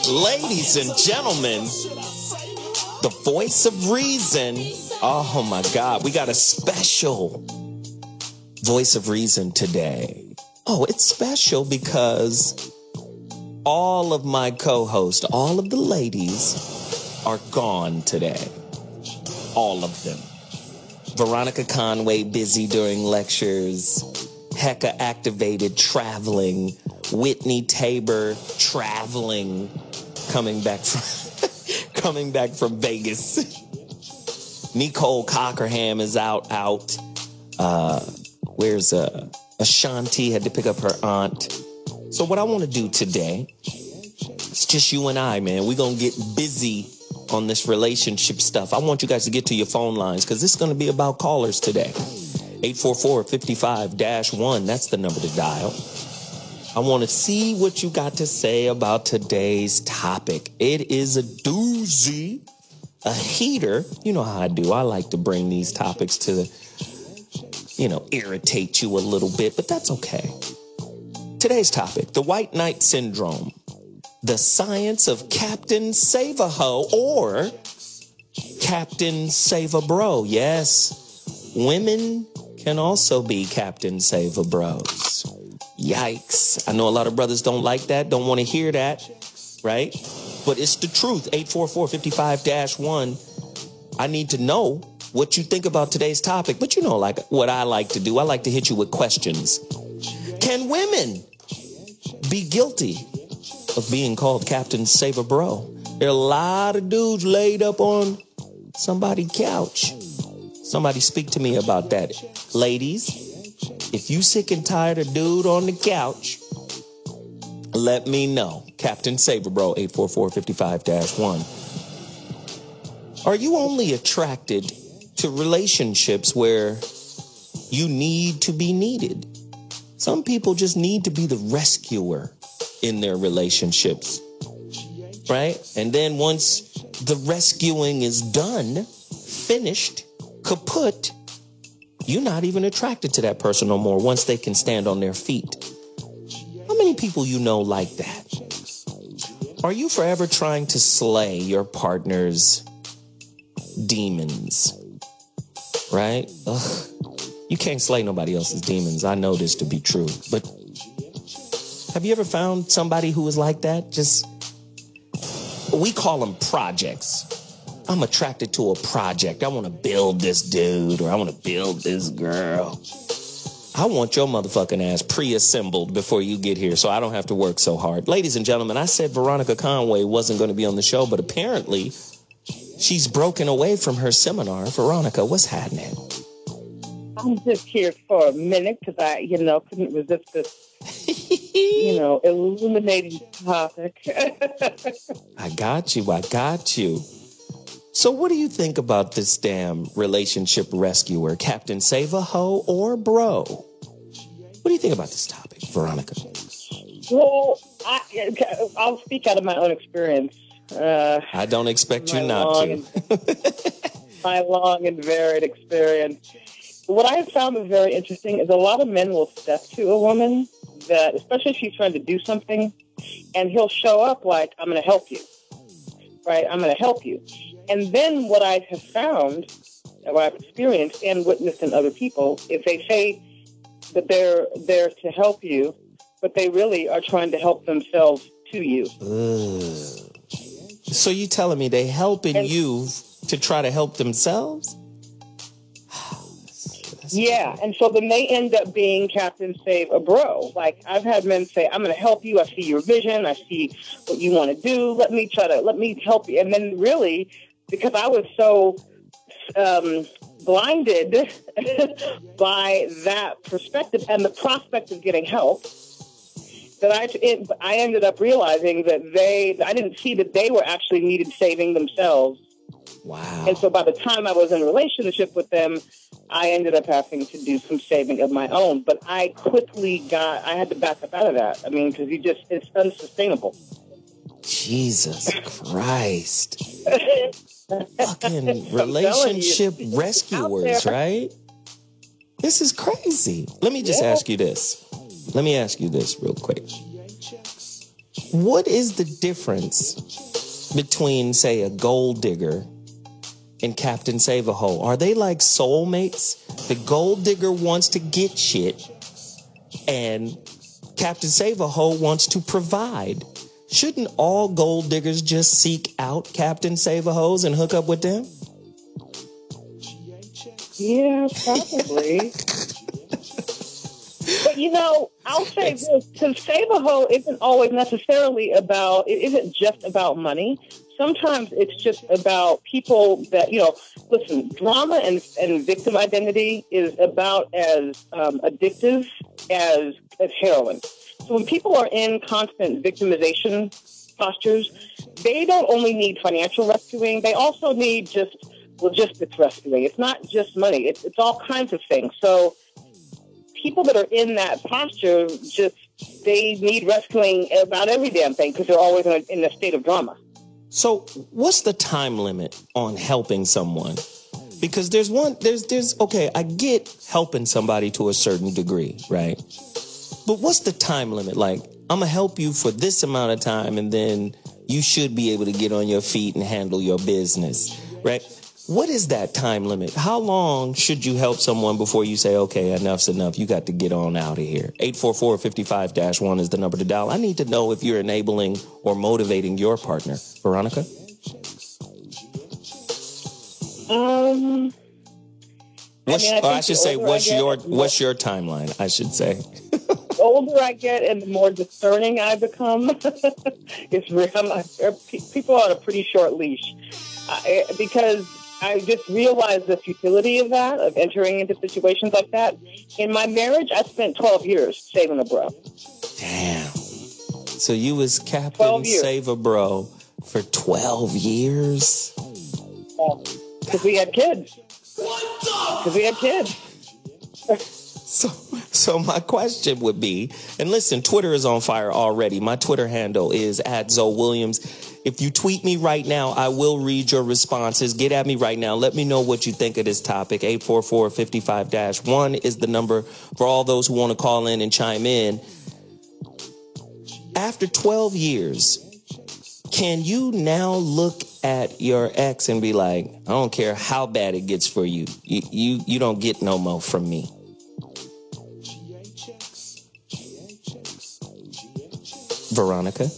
Ladies and gentlemen, the voice of reason. Oh my God, we got a special voice of reason today. Oh, it's special because all of my co-hosts, all of the ladies are gone today. All of them. Veronica Conway busy during lectures. Hecka activated traveling. Whitney Tabor traveling, coming back from Vegas. Nicole Cockerham is out. Where's Ashanti had to pick up her aunt. So what I want to do today, it's just you and I, man. We're going to get busy on this relationship stuff. I want you guys to get to your phone lines because this is going to be about callers today. 844-55-1. That's the number to dial. I want to see what you got to say about today's topic. It is a doozy, a heater. You know how I do. I like to bring these topics to, irritate you a little bit, but that's okay. Today's topic, the White Knight Syndrome, the science of Captain Save-A-Ho or Captain Save-A-Bro. Yes, women can also be Captain Save-A-Bros. Yikes. I know a lot of brothers don't like that, don't want to hear that, right? But it's the truth. 844-55-1. I need to know what you think about today's topic. But you know, like what I like to do, I like to hit you with questions. Can women be guilty of being called Captain Save-A-Bro? There are a lot of dudes laid up on somebody's couch. Somebody speak to me about that. Ladies, if you sick and tired of dude on the couch, let me know. Captain Save-A-Bro, 844-55-1. Are you only attracted to relationships where you need to be needed? Some people just need to be the rescuer in their relationships, right? And then once the rescuing is done, finished, kaput, you're not even attracted to that person no more once they can stand on their feet. How many people you know like that? Are you forever trying to slay your partner's demons? Right? Ugh. You can't slay nobody else's demons. I know this to be true. But have you ever found somebody who is like that? We call them projects. I'm attracted to a project. I want to build this dude or I want to build this girl. I want your motherfucking ass pre-assembled before you get here so I don't have to work so hard. Ladies and gentlemen, I said Veronica Conway wasn't going to be on the show, but apparently she's broken away from her seminar. Veronica, what's happening? I'm just here for a minute because I, couldn't resist this, illuminating topic. I got you. So what do you think about this damn relationship rescuer, Captain Save-A-Ho or Bro? What do you think about this topic, Veronica? Well, I'll speak out of my own experience. I don't expect you not to. My long and varied experience. What I have found is very interesting is a lot of men will step to a woman that, especially if she's trying to do something, and he'll show up like, I'm going to help you. Right? I'm going to help you. And then what I have found, what I've experienced and witnessed in other people, is they say that they're there to help you, but they really are trying to help themselves to you. So you telling me they helping you to try to help themselves? Yeah, and so then they end up being Captain Save-A-Bro. Like, I've had men say, I'm going to help you. I see your vision. I see what you want to do. Let me help you. And then really, because I was so blinded by that perspective and the prospect of getting help, that I ended up realizing that I didn't see that they were actually needed saving themselves. Wow. And so by the time I was in a relationship with them, I ended up having to do some saving of my own. But I had to back up out of that. I mean, because it's unsustainable. Jesus Christ. Fucking relationship rescuers, right? This is crazy. Let me just ask you this. let me ask you this real quick. What is the difference between, say, a gold digger and Captain Save-A-Ho? Are they like soulmates? The gold digger wants to get shit, and Captain Save-A-Ho wants to provide. Shouldn't all gold diggers just seek out Captain Save-A-Hos and hook up with them? Yeah, probably. But, I'll say this, to Save-A-Ho isn't always necessarily about, it isn't just about money. Sometimes it's just about people that, listen, drama and victim identity is about as addictive as heroin. So when people are in constant victimization postures, they don't only need financial rescuing, they also need just logistics rescuing. It's not just money, it's all kinds of things. So people that are in that posture, they need rescuing about every damn thing because they're always in a state of drama. So what's the time limit on helping someone? Because there's okay, I get helping somebody to a certain degree, right? But what's the time limit? Like, I'm going to help you for this amount of time, and then you should be able to get on your feet and handle your business, right? What is that time limit? How long should you help someone before you say, okay, enough's enough, you got to get on out of here? 844-55-1 is the number to dial. I need to know if you're enabling or motivating your partner. Veronica? What's your timeline, I should say? The older I get and the more discerning I become, people are on a pretty short leash. Because I just realized the futility of that, of entering into situations like that. In my marriage, I spent 12 years saving a bro. Damn. So you was Captain Save-A-Bro for 12 years? Because we had kids. So my question would be, and listen, Twitter is on fire already. My Twitter handle is @ZoeWilliams. If you tweet me right now, I will read your responses. Get at me right now. Let me know what you think of this topic. 844-55-1 is the number for all those who want to call in and chime in. After 12 years, can you now look at your ex and be like, I don't care how bad it gets for you. You don't get no more from me. Veronica?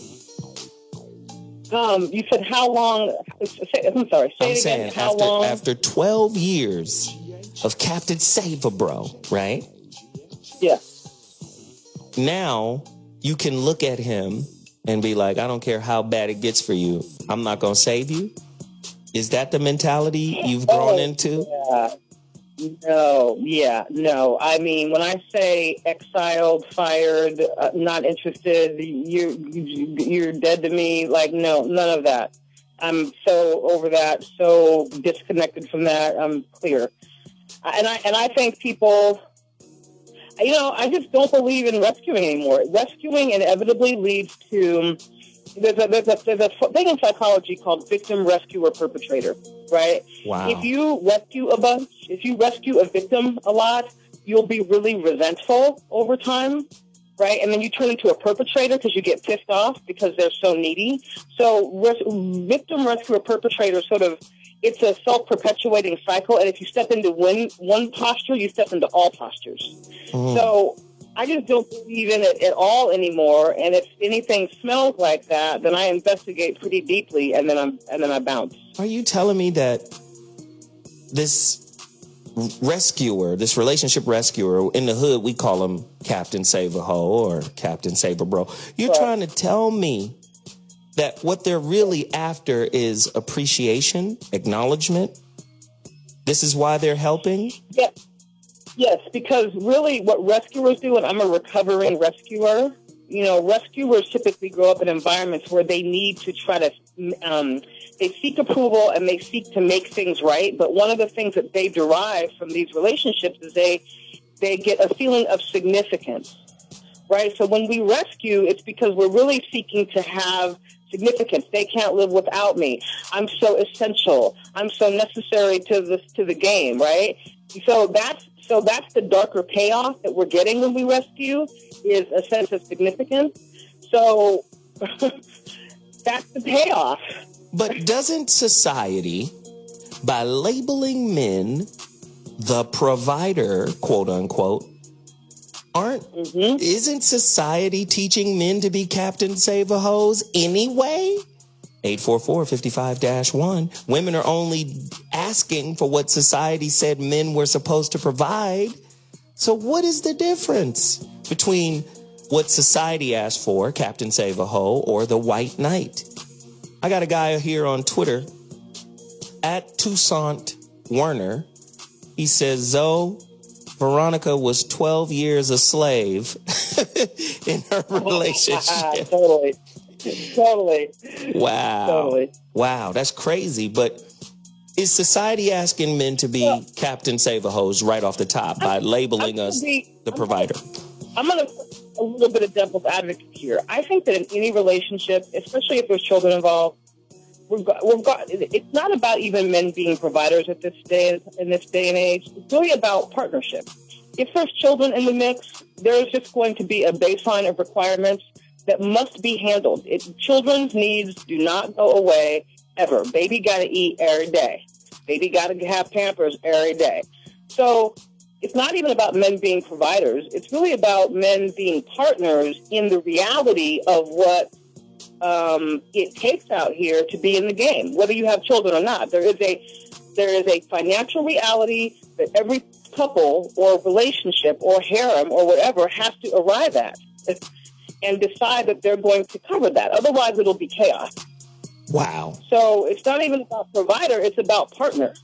You said how long? I'm sorry. Say it again. How long? After 12 years of Captain Save-A-Bro, right? Yeah. Now you can look at him and be like, I don't care how bad it gets for you. I'm not going to save you. Is that the mentality you've grown into? Yeah. No. I mean, when I say exiled, fired, not interested, you're dead to me. Like, no, none of that. I'm so over that, so disconnected from that. I'm clear. And I think people, I just don't believe in rescuing anymore. Rescuing inevitably leads to, there's a thing in psychology called victim, rescuer, perpetrator, right? Wow. If you rescue a victim a lot, you'll be really resentful over time, right? And then you turn into a perpetrator because you get pissed off because they're so needy. So victim, rescuer, perpetrator it's a self-perpetuating cycle. And if you step into one posture, you step into all postures. Mm. So I just don't believe in it at all anymore. And if anything smells like that, then I investigate pretty deeply, and then I bounce. Are you telling me that this rescuer, this relationship rescuer, in the hood we call him Captain Save-A-Ho or Captain Save-A-Bro? You're trying to tell me that what they're really after is appreciation, acknowledgement? This is why they're helping? Yeah. Yes, because really what rescuers do, and I'm a recovering rescuer, rescuers typically grow up in environments where they need to try to, they seek approval and they seek to make things right. But one of the things that they derive from these relationships is they get a feeling of significance, right? So when we rescue, it's because we're really seeking to have significance. They can't live without me. I'm so essential. I'm so necessary to the game, right? So So that's the darker payoff that we're getting when we rescue, is a sense of significance. So that's the payoff. But doesn't society, by labeling men the provider, quote unquote, isn't society teaching men to be Captain Save-A-Hoes anyway? 844-55-1. Women are only asking for what society said men were supposed to provide. So what is the difference between what society asked for, Captain Save-A-Hoe, or the White Knight? I got a guy here on Twitter, at Toussaint Werner. He says, Zoe, Veronica was 12 years a slave in her relationship. Totally. Wow. Totally. Wow, that's crazy. But is society asking men to be Captain Save-A-Hoes right off the top by labeling us the provider? I'm going to put a little bit of devil's advocate here. I think that in any relationship, especially if there's children involved, it's not about even men being providers in this day and age. It's really about partnership. If there's children in the mix, there's just going to be a baseline of requirements that must be handled. Children's needs do not go away ever. Baby got to eat every day. Baby got to have Pampers every day. So it's not even about men being providers. It's really about men being partners in the reality of what it takes out here to be in the game, whether you have children or not. There is a financial reality that every couple or relationship or harem or whatever has to arrive at and decide that they're going to cover that. Otherwise, it'll be chaos. Wow. So it's not even about provider, it's about partner.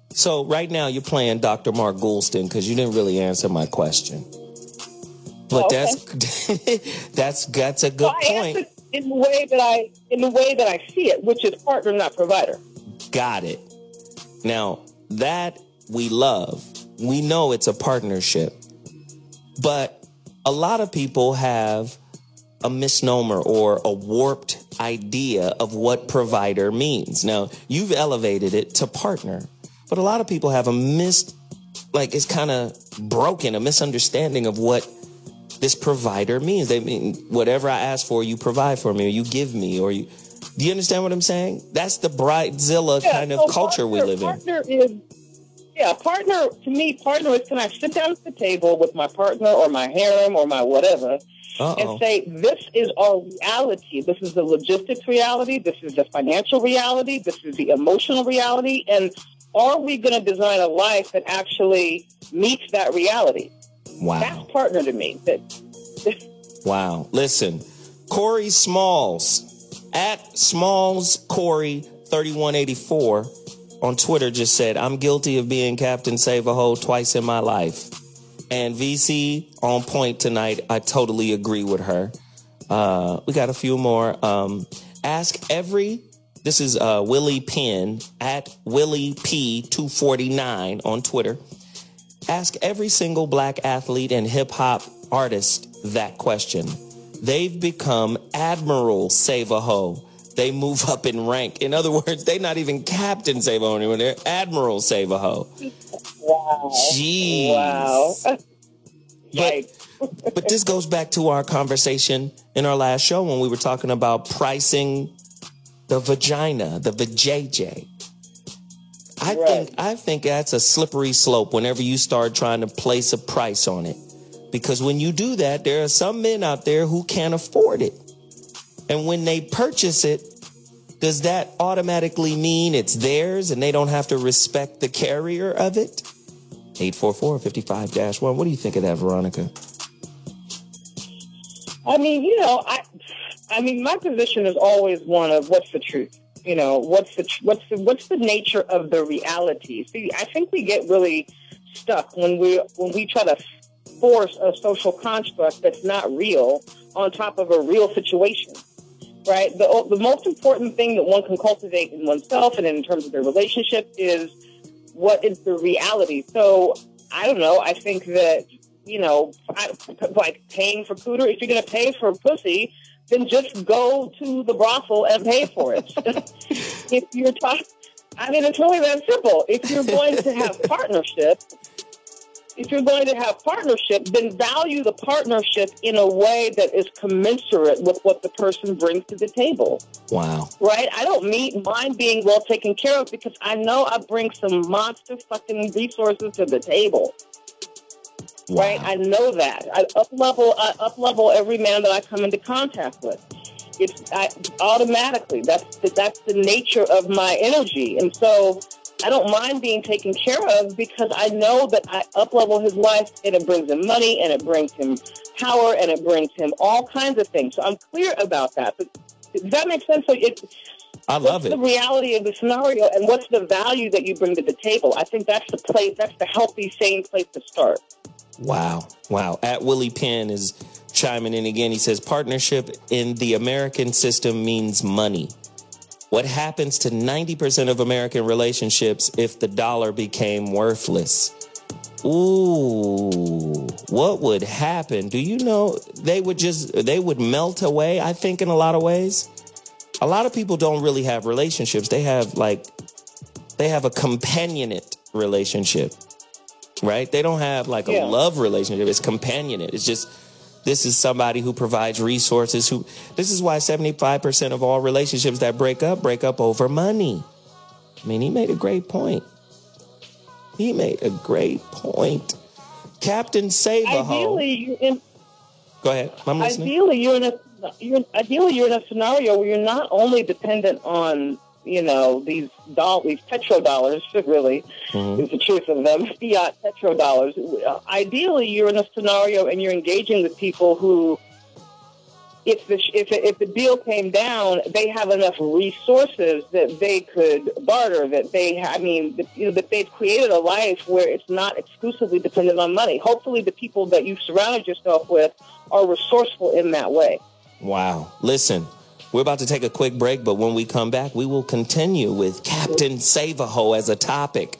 So right now you're playing Dr. Mark Goulston because you didn't really answer my question. But that's a good point. In the way that I see it, which is partner, not provider. Got it. Now, that we love. We know it's a partnership. But a lot of people have a misnomer or a warped idea of what provider means. Now, you've elevated it to partner. But a lot of people have it's kind of broken, a misunderstanding of what this provider means. They mean whatever I ask for, you provide for me, or you give me, or you. Do you understand what I'm saying? That's the bridezilla kind of culture we live in. Partner to me, partner is, can I sit down at the table with my partner or my harem or my whatever and say, this is our reality. This is the logistics reality. This is the financial reality. This is the emotional reality. And are we going to design a life that actually meets that reality? Wow. That's partner to me. Wow. Listen, Corey Smalls, at Smalls Corey 3184 on Twitter just said, I'm guilty of being Captain Save-A-Hoe twice in my life. And VC on point tonight. I totally agree with her. We got a few more. This is Willie Penn at Willie P249 on Twitter. Ask every single black athlete and hip hop artist that question. They've become Admiral Save-A-Hoe. They move up in rank. In other words, they're not even Captain Save-A-Hoe anymore. They're Admiral Save-A-Hoe. Wow. Jeez. Wow. But this goes back to our conversation in our last show when we were talking about pricing the vagina, the vajayjay. I think that's a slippery slope whenever you start trying to place a price on it. Because when you do that, there are some men out there who can't afford it. And when they purchase it, does that automatically mean it's theirs and they don't have to respect the carrier of it? 844-55-1. What do you think of that, Veronica? I mean, my position is always one of what's the truth? You know, what's the nature of the reality? See, I think we get really stuck when we try to force a social construct that's not real on top of a real situation, right? The most important thing that one can cultivate in oneself and in terms of their relationship is what is the reality. So I don't know. I think that, like paying for cooter, if you're going to pay for pussy, then just go to the brothel and pay for it. If you're talking, it's really that simple. If you're going to have partnership, if you're going to have partnership, then value the partnership in a way that is commensurate with what the person brings to the table. Wow. Right? I don't mind being well taken care of because I know I bring some monster fucking resources to the table. Wow. Right? I know that. I up-level every man that I come into contact with. Automatically. That's the nature of my energy. And so I don't mind being taken care of because I know that I up-level his life and it brings him money and it brings him power and it brings him all kinds of things. So I'm clear about that. But does that make sense? So I love it. What's the reality of the scenario and what's the value that you bring to the table? I think that's the place, that's the healthy, sane place to start. Wow. Wow. At Willie Penn is chiming in again. He says, partnership in the American system means money. What happens to 90% of American relationships if the dollar became worthless? Ooh, what would happen? Do you know they would melt away, I think, in a lot of ways? A lot of people don't really have relationships. They have a companionate relationship, right? They don't have like a love relationship. It's companionate. It's just, this is somebody who provides resources. This is why 75% of all relationships that break up over money. I mean, he made a great point. Captain Save-A-Ho. Go ahead. I'm listening. Ideally, you're in a scenario where you're not only dependent on, these petrodollars, really, is the truth of them, fiat petrodollars. Ideally, you're in a scenario and you're engaging with people who, if the deal came down, they have enough resources that they could barter, that they've created a life where it's not exclusively dependent on money. Hopefully, the people that you've surrounded yourself with are resourceful in that way. Wow. Listen. We're about to take a quick break, but when we come back, we will continue with Captain Save-A-Ho as a topic.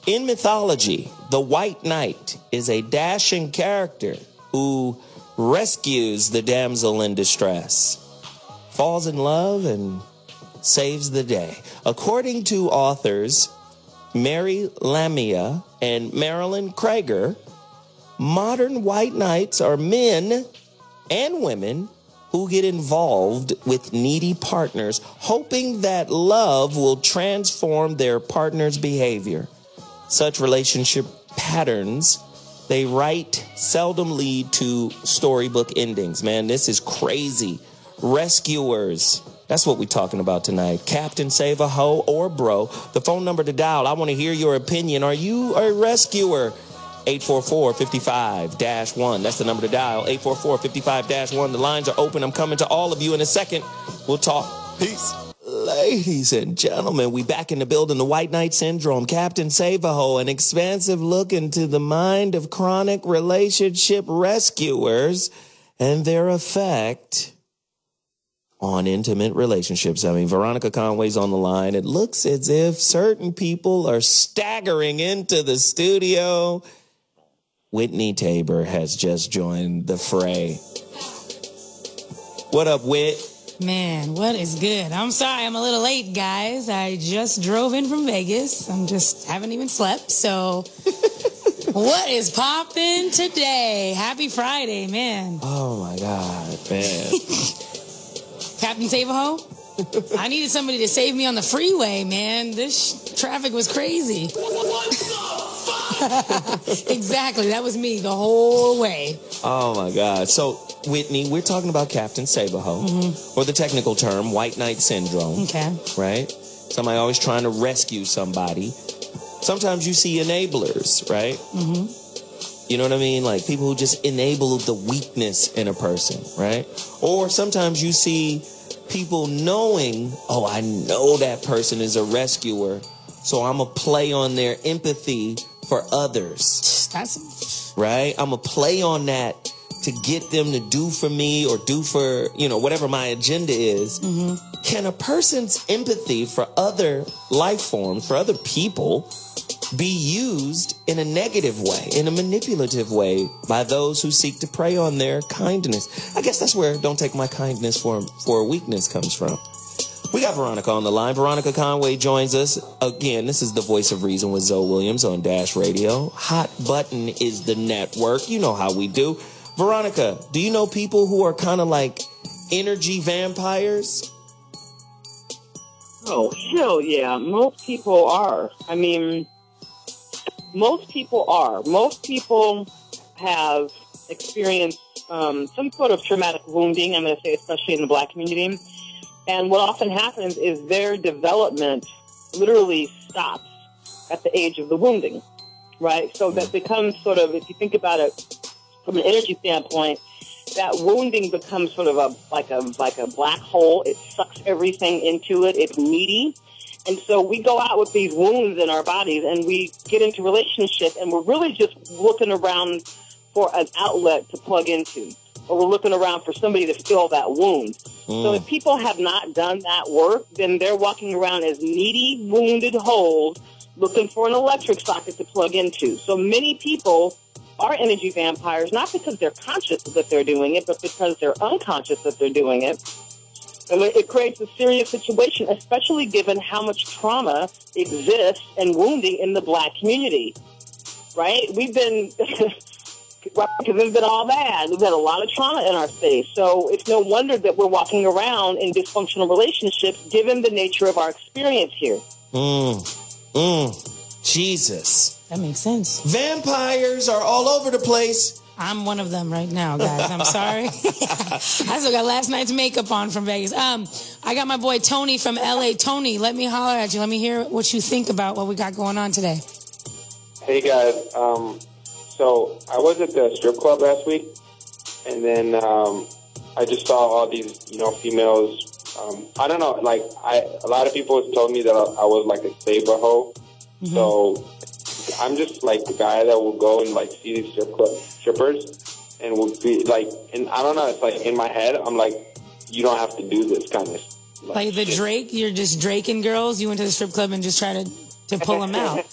In mythology, the White Knight is a dashing character who rescues the damsel in distress, falls in love, and saves the day. According to authors Mary Lamia and Marilyn Krager, modern White Knights are men and women who get involved with needy partners, hoping that love will transform their partner's behavior. Such relationship patterns, they write, seldom lead to storybook endings. Man, this is crazy. Rescuers. That's what we're talking about tonight. Captain Save-A-Ho or bro. The phone number to dial. I want to hear your opinion. Are you a rescuer? 844-55-1. That's the number to dial. 844-55-1. The lines are open. I'm coming to all of you in a second. We'll talk. Peace. Ladies and gentlemen, we back in the building. The White Knight Syndrome. Captain Save-A-Ho, an expansive look into the mind of chronic relationship rescuers and their effect on intimate relationships. I mean, Veronica Conway's on the line. It looks as if certain people are staggering into the studio. Whitney Tabor has just joined the fray. What up, Whit? Man, what is good? I'm sorry I'm a little late, guys. I just drove in from Vegas. Haven't even slept. So what is poppin' today? Happy Friday, man. Oh, my God, man. Captain Save-A-Ho? I needed somebody to save me on the freeway, man. This traffic was crazy. Exactly. That was me the whole way. Oh, my God. So, Whitney, we're talking about Captain Save-A-Ho, or the technical term, White Knight Syndrome. Okay. Right? Somebody always trying to rescue somebody. Sometimes you see enablers, right? Mm-hmm. You know what I mean? Like people who just enable the weakness in a person, right? Or sometimes you see people knowing, oh, I know that person is a rescuer, so I'm going to play on their empathy for others. That's right? I'm going to play on that to get them to do for me or do for, whatever my agenda is. Mm-hmm. Can a person's empathy for other life forms, for other people, be used in a negative way, in a manipulative way by those who seek to prey on their kindness? I guess that's where don't take my kindness for a weakness comes from. We got Veronica on the line. Veronica Conway joins us. Again, this is the Voice of Reason with Zoe Williams on Dash Radio. Hot Button is the network. You know how we do. Veronica, do you know people who are kind of like energy vampires? Oh, hell yeah. Most people are. I mean, most people are. Most people have experienced some sort of traumatic wounding, I'm going to say, especially in the Black community. And what often happens is their development literally stops at the age of the wounding, right? So that becomes sort of, if you think about it from an energy standpoint, that wounding becomes sort of like a black hole. It sucks everything into it. It's needy. And so we go out with these wounds in our bodies and we get into relationships and we're really just looking around for an outlet to plug into. Or we're looking around for somebody to fill that wound. So if people have not done that work, then they're walking around as needy, wounded holes looking for an electric socket to plug into. So many people are energy vampires, not because they're conscious that they're doing it, but because they're unconscious that they're doing it. And it creates a serious situation, especially given how much trauma exists and wounding in the Black community, right? We've been... because it's been all bad. We've had a lot of trauma in our space. So it's no wonder that we're walking around in dysfunctional relationships given the nature of our experience here. Jesus. That makes sense. Vampires are all over the place. I'm one of them right now, guys. I'm sorry. I still got last night's makeup on from Vegas. I got my boy Tony from LA. Tony, let me holler at you. Let me hear what you think about what we got going on today. Hey, guys. So I was at the strip club last week, and then I just saw all these, females. I don't know, like a lot of people have told me that I was like a saver hoe. Mm-hmm. So I'm just like the guy that will go and like see these strippers, and will be like, and I don't know, it's like in my head, I'm like, you don't have to do this kind of like the shit. Drake. You're just draking girls. You went to the strip club and just try to pull them out.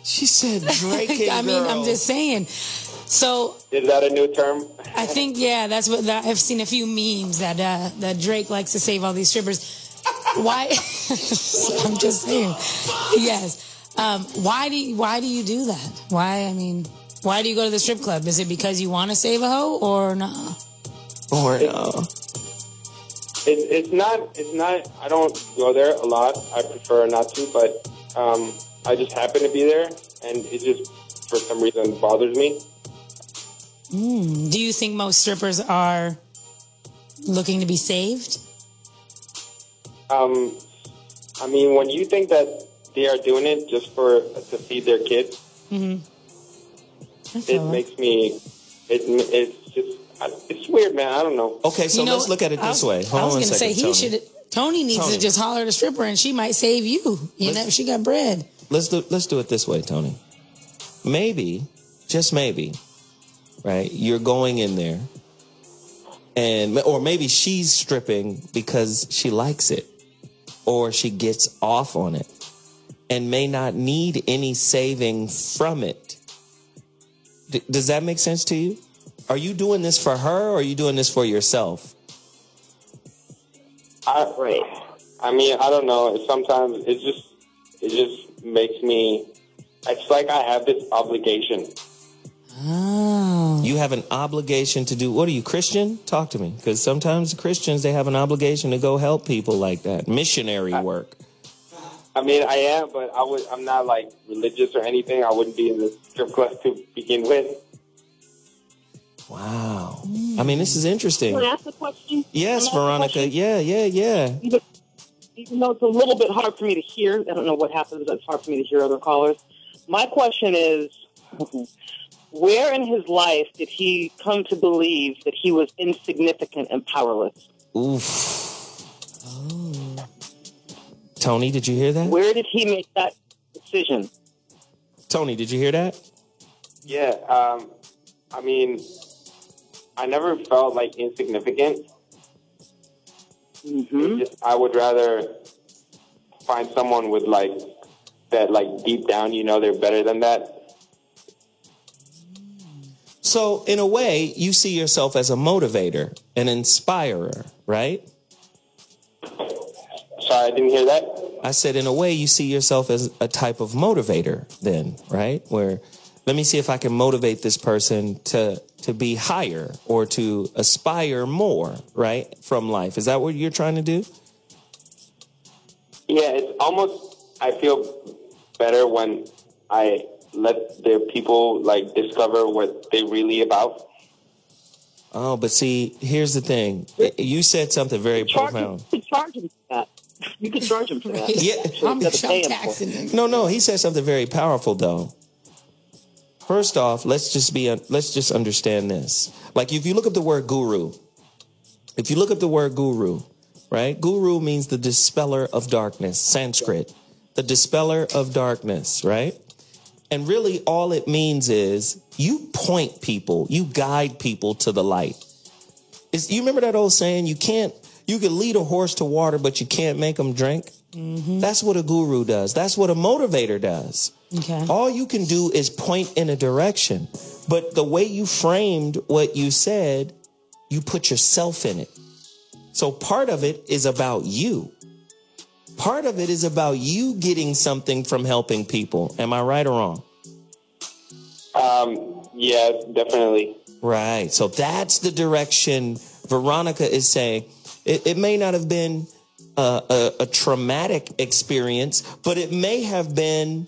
She said Drake. I mean, I'm just saying. So is that a new term? I think, yeah, that's what I've seen a few memes that Drake likes to save all these strippers. Why? I'm just saying. Yes. Why do you do that? Why do you go to the strip club? Is it because you want to save a hoe or no? Or no? It's not. I don't go there a lot. I prefer not to, but I just happen to be there, and it just, for some reason, bothers me. Do you think most strippers are looking to be saved? I mean, when you think that they are doing it just to feed their kids, it makes me. It's weird, man. I don't know. Okay, so let's look at it this way. I was going to say Tony needs to just holler at a stripper, and she might save you. She got bread. Let's do it this way, Tony. Maybe, just maybe, right? You're going in there, or maybe she's stripping because she likes it, or she gets off on it, and may not need any saving from it. Does that make sense to you? Are you doing this for her, or are you doing this for yourself? Right. I mean, I don't know. Sometimes it just makes me. It's like I have this obligation. Oh. You have an obligation to do. What are you, Christian? Talk to me, because sometimes Christians, they have an obligation to go help people like that, missionary work. I mean, I am, but I'm not like religious or anything. I wouldn't be in the strip club to begin with. Wow. I mean, this is interesting. Can I ask a question? Yes, Veronica. Yeah. Even though it's a little bit hard for me to hear, I don't know what happens, it's hard for me to hear other callers. My question is, where in his life did he come to believe that he was insignificant and powerless? Oof. Oh. Tony, did you hear that? Where did he make that decision? Tony, did you hear that? Yeah. I mean, I never felt like insignificant. Mm-hmm. I would rather find someone with like that, like deep down, they're better than that. So in a way, you see yourself as a motivator, an inspirer, right? sorry, I didn't hear that. I said, in a way, you see yourself as a type of motivator then, right? Where, let me see if I can motivate this person to be higher or to aspire more, right, from life. Is that what you're trying to do? Yeah, it's almost, I feel better when I let the people, like, discover what they really about. Oh, but see, here's the thing. You said something very profound. You could charge him for that. You could charge him for that. Yeah. I'm taxing him. No, he said something very powerful, though. First off, let's just understand this. Like, if you look up the word guru, right? Guru means the dispeller of darkness, Sanskrit, the dispeller of darkness, right? And really all it means is you point people, you guide people to the light. You remember that old saying, you can lead a horse to water, but you can't make them drink? Mm-hmm. That's what a guru does. That's what a motivator does. Okay. All you can do is point in a direction. But the way you framed what you said, you put yourself in it. So part of it is about you. Part of it is about you getting something from helping people. Am I right or wrong? Yeah, definitely. Right. So that's the direction Veronica is saying. It may not have been a traumatic experience, but it may have been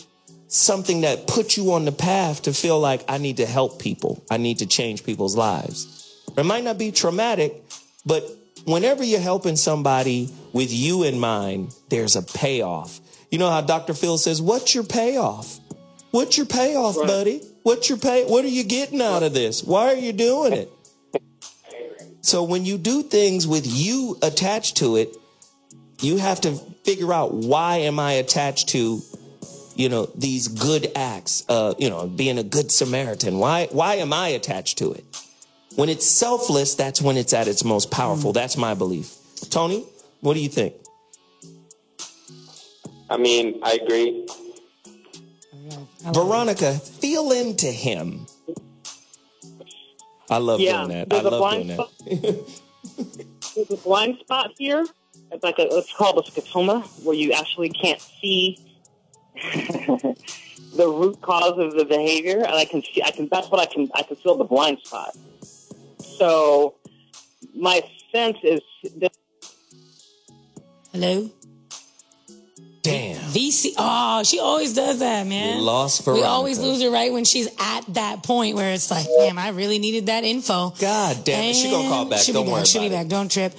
something that put you on the path to feel like I need to help people. I need to change people's lives. It might not be traumatic, but whenever you're helping somebody with you in mind, there's a payoff. You know how Dr. Phil says, what's your payoff? What's your payoff, right, buddy? What's your pay? What are you getting out of this? Why are you doing it? So when you do things with you attached to it, you have to figure out, why am I attached to, these good acts, being a good Samaritan? Why am I attached to it? When it's selfless, that's when it's at its most powerful. That's my belief. Tony, what do you think? I mean, I agree. Veronica, feel into him. I love doing that. I love doing that. There's a blind spot here. It's like it's called a scotoma, where you actually can't see the root cause of the behavior, and I can feel the blind spot. So my sense is that. Hello? Damn. VC. Oh, she always does that, man. We lost Veronica. We always lose her right when she's at that point where it's like, damn, I really needed that info. God damn it. She's going to call back. Don't worry about it. She'll be back. Don't trip.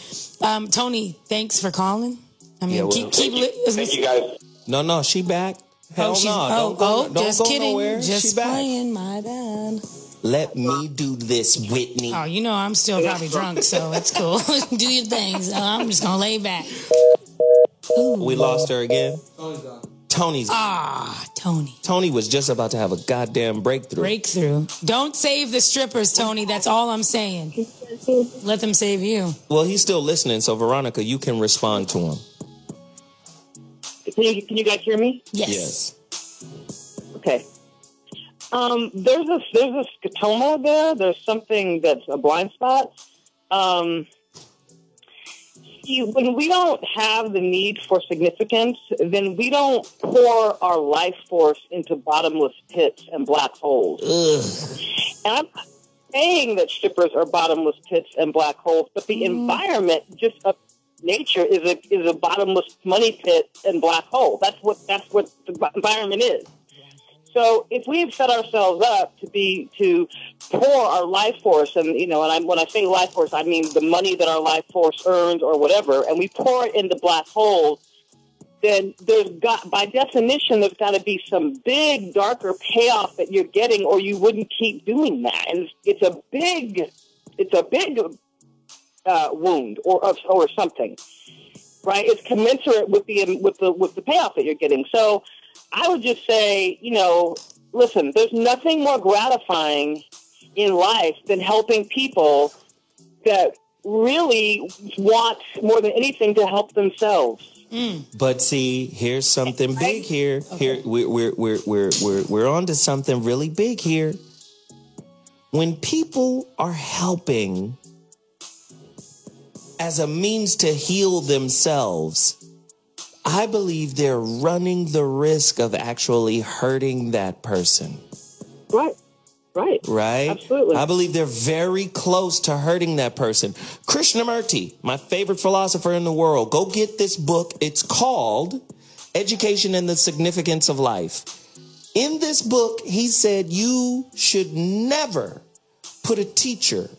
Tony, thanks for calling. I mean, Thank you guys. No, she back. Hell no. Don't just go kidding. nowhere. Just she back. playing, my bad. Let me do this, Whitney. Oh, I'm still probably drunk, so it's cool. Do your things. I'm just going to lay back. Ooh. We lost her again. Tony's gone. Tony. Tony was just about to have a goddamn breakthrough. Don't save the strippers, Tony. That's all I'm saying. Let them save you. Well, he's still listening, so Veronica, you can respond to him. Can you guys hear me? Yes. Okay. There's a scotoma there. There's something that's a blind spot. When we don't have the need for significance, then we don't pour our life force into bottomless pits and black holes. Ugh. And I'm not saying that strippers are bottomless pits and black holes, but the environment, just of nature, is a bottomless money pit and black hole. That's what the environment is. So if we've set ourselves up to pour our life force, and when I say life force, I mean the money that our life force earns or whatever, and we pour it into black holes, then by definition, there's got to be some big, darker payoff that you're getting, or you wouldn't keep doing that. And it's a big wound or something, right? It's commensurate with the payoff that you're getting. So I would just say, listen, there's nothing more gratifying in life than helping people that really want more than anything to help themselves. But see, here's something big here. Okay. Here we're on to something really big here. When people are helping as a means to heal themselves, I believe they're running the risk of actually hurting that person. Right. Right? Absolutely. I believe they're very close to hurting that person. Krishnamurti, my favorite philosopher in the world, go get this book. It's called Education and the Significance of Life. In this book, he said you should never put a teacher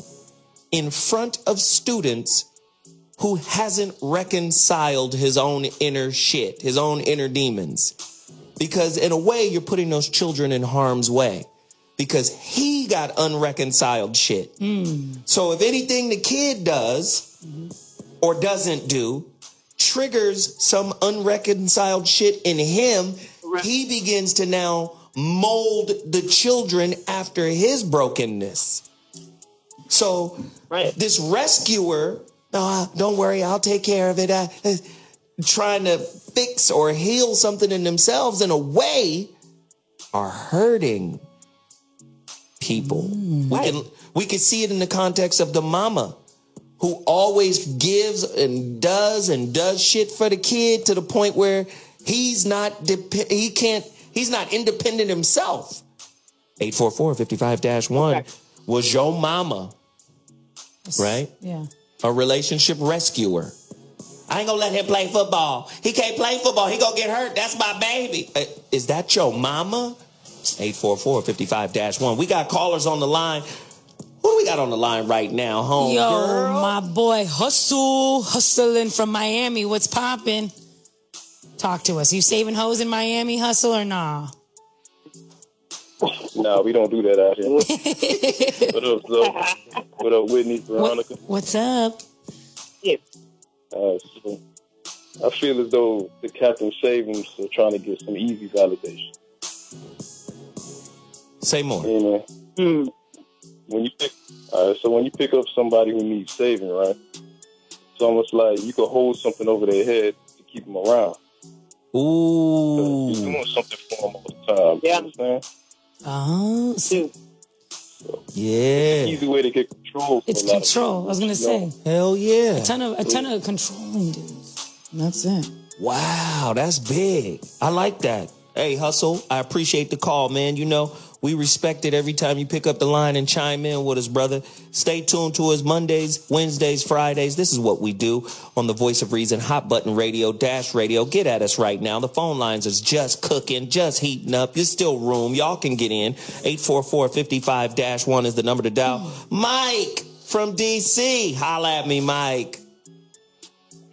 in front of students who hasn't reconciled his own inner shit, his own inner demons. Because in a way, you're putting those children in harm's way. Because he got unreconciled shit. So if anything the kid does or doesn't do triggers some unreconciled shit in him, he begins to now mold the children after his brokenness. So this rescuer, don't worry, I'll take care of it. Trying to fix or heal something in themselves in a way are hurting people. We can see it in the context of the mama who always gives and does shit for the kid to the point where he's not independent himself. 844-55-1 was your mama, right? Yeah. A relationship rescuer. I ain't gonna let him play football. He can't play football. He gonna get hurt. That's my baby. Is that your mama? 844-55-1. We got callers on the line. Who do we got on the line right now, home Yo, girl? my boy hustling from Miami. What's poppin'? Talk to us. You saving hoes in Miami, Hustle, or nah? Nah, we don't do that out here. What up, Zoe? What up, Whitney, Veronica? What's up? So I feel as though the Captain Savings are trying to get some easy validation. Say more. You know, when you pick up somebody who needs saving, right? It's almost like you could hold something over their head to keep them around. Ooh. You're doing something for them all the time. Yeah. You understand? Yeah. Easy way to get control. It's control. I was gonna say. Hell yeah. A ton of controlling dudes. And that's it. Wow, that's big. I like that. Hey, Hustle, I appreciate the call, man. You know, we respect it every time you pick up the line and chime in with us, brother. Stay tuned to us Mondays, Wednesdays, Fridays. This is what we do on the Voice of Reason, Hot Button Radio, Dash Radio. Get at us right now. The phone lines is just cooking, just heating up. There's still room. Y'all can get in. 844-55-1 is the number to dial. Mike from D.C. Holla at me, Mike.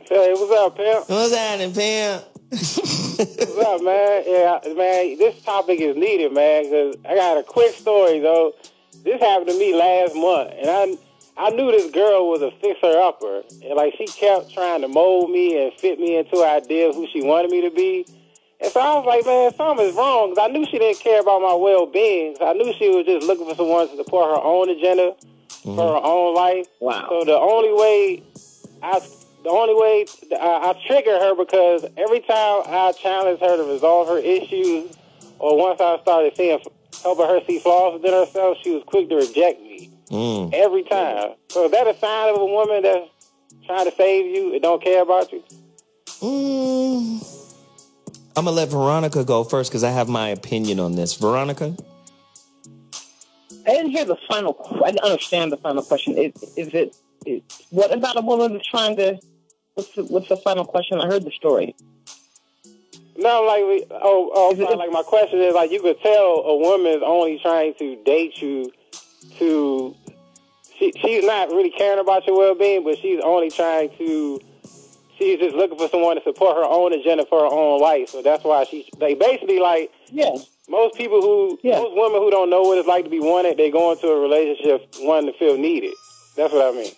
Hey, what's up, pimp? What's happening, pimp? What's up, man? Yeah, man, this topic is needed, man, because I got a quick story, though. This happened to me last month, and I knew this girl was a fixer-upper, and, like, she kept trying to mold me and fit me into an idea of who she wanted me to be. And so I was like, man, something's wrong, because I knew she didn't care about my well-being. So I knew she was just looking for someone to support her own agenda for her own life. Wow. So the only way I trigger her, because every time I challenge her to resolve her issues, or once I started helping her see flaws within herself, she was quick to reject me. Every time. So is that a sign of a woman that's trying to save you and don't care about you? I'm going to let Veronica go first because I have my opinion on this. Veronica? I didn't hear the final. I didn't understand the final question. What about a woman that's trying to? What's the final question? I heard the story. No, like my question is, like, you could tell a woman is only trying to date you to. She's not really caring about your well-being, but she's only trying to. She's just looking for someone to support her own agenda for her own life. So that's why basically like. Yeah. Most women who don't know what it's like to be wanted, they go into a relationship wanting to feel needed. That's what I mean.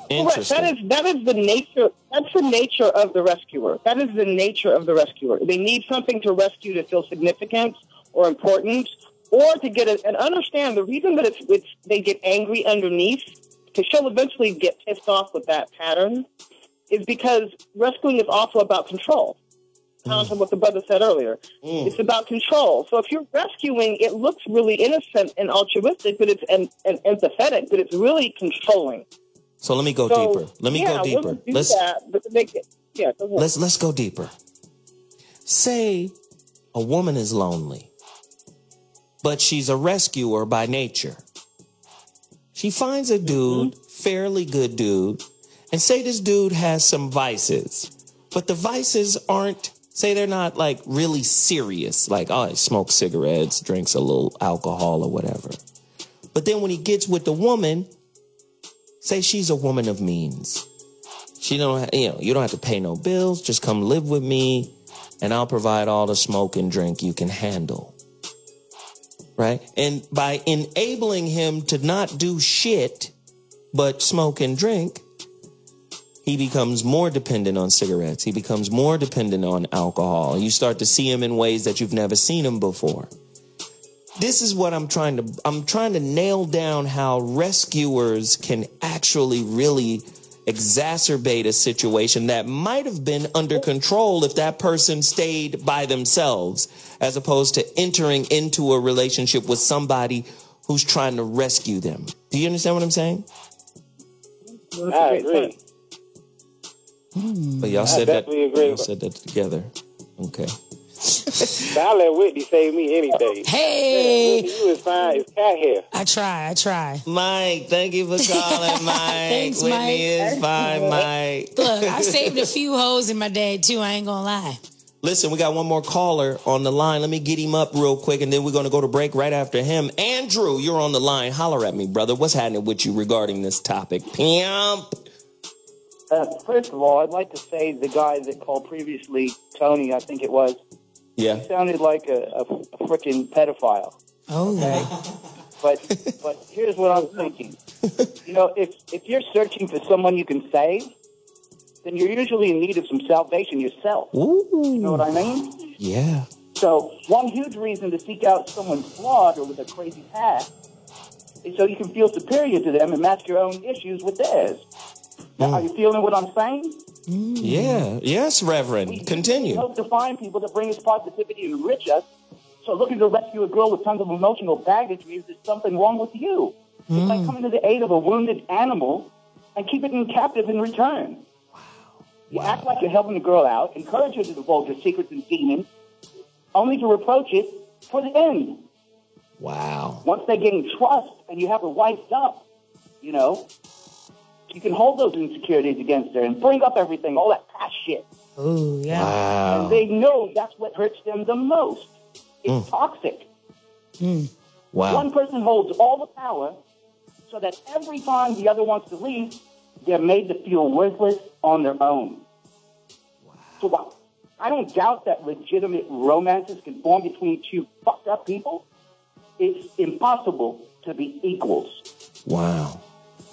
Interesting. That is the nature. That's the nature of the rescuer. That is the nature of the rescuer. They need something to rescue to feel significant or important, or to get and understand the reason that they get angry underneath, because she'll eventually get pissed off with that pattern, is because rescuing is also about control. Counter what the brother said earlier. It's about control. So if you're rescuing, it looks really innocent and altruistic, but it's and empathetic, but it's really controlling. So let me go deeper. Let me go deeper. Yeah, go ahead. Let's go deeper. Say a woman is lonely, but she's a rescuer by nature. She finds a dude, fairly good dude, and say this dude has some vices, but the vices aren't, say they're not like really serious, like, oh, he smokes cigarettes, drinks a little alcohol or whatever. But then when he gets with the woman, say she's a woman of means. She don't, you don't have to pay no bills. Just come live with me and I'll provide all the smoke and drink you can handle. Right? And by enabling him to not do shit, but smoke and drink, he becomes more dependent on cigarettes. He becomes more dependent on alcohol. You start to see him in ways that you've never seen him before. This is what I'm trying to nail down how rescuers can actually really exacerbate a situation that might have been under control if that person stayed by themselves, as opposed to entering into a relationship with somebody who's trying to rescue them. Do you understand what I'm saying? I agree. But y'all said that. Y'all said that together. Okay. I'll let Whitney save me any day. Hey, Whitney, you is fine. It's cat hair. I try. Mike, thank you for calling, Mike. Thanks, Whitney Mike. is fine, Mike. Look, I saved a few hoes in my day too. I ain't gonna lie. Listen, we got one more caller on the line. Let me get him up real quick, and then we're going to go to break right after him. Andrew, you're on the line. Holler at me, brother. What's happening with you regarding this topic? Pimp. First of all, I'd like to say the guy that called previously, Tony, I think it was, Yeah. he sounded like a freaking pedophile. Oh, Okay? But here's what I'm thinking. You know, if you're searching for someone you can save, then you're usually in need of some salvation yourself. Ooh. You know what I mean? Yeah. So one huge reason to seek out someone flawed or with a crazy past is so you can feel superior to them and match your own issues with theirs. Now, are you feeling what I'm saying? Yeah. Yes, Reverend. Continue. We hope to find people that bring us positivity and enrich us. So looking to rescue a girl with tons of emotional baggage means there's something wrong with you. It's like coming to the aid of a wounded animal and keep it in captive in return. You act like you're helping the girl out, encourage her to divulge her secrets and demons, only to reproach it for the end. Wow. Once they gain trust and you have her wiped up, you know, you can hold those insecurities against her and bring up everything, all that past shit. Ooh, yeah. Wow. And they know that's what hurts them the most. It's toxic. Wow. One person holds all the power so that every time the other wants to leave, they're made to feel worthless on their own. So while I don't doubt that legitimate romances can form between two fucked up people, it's impossible to be equals. Wow.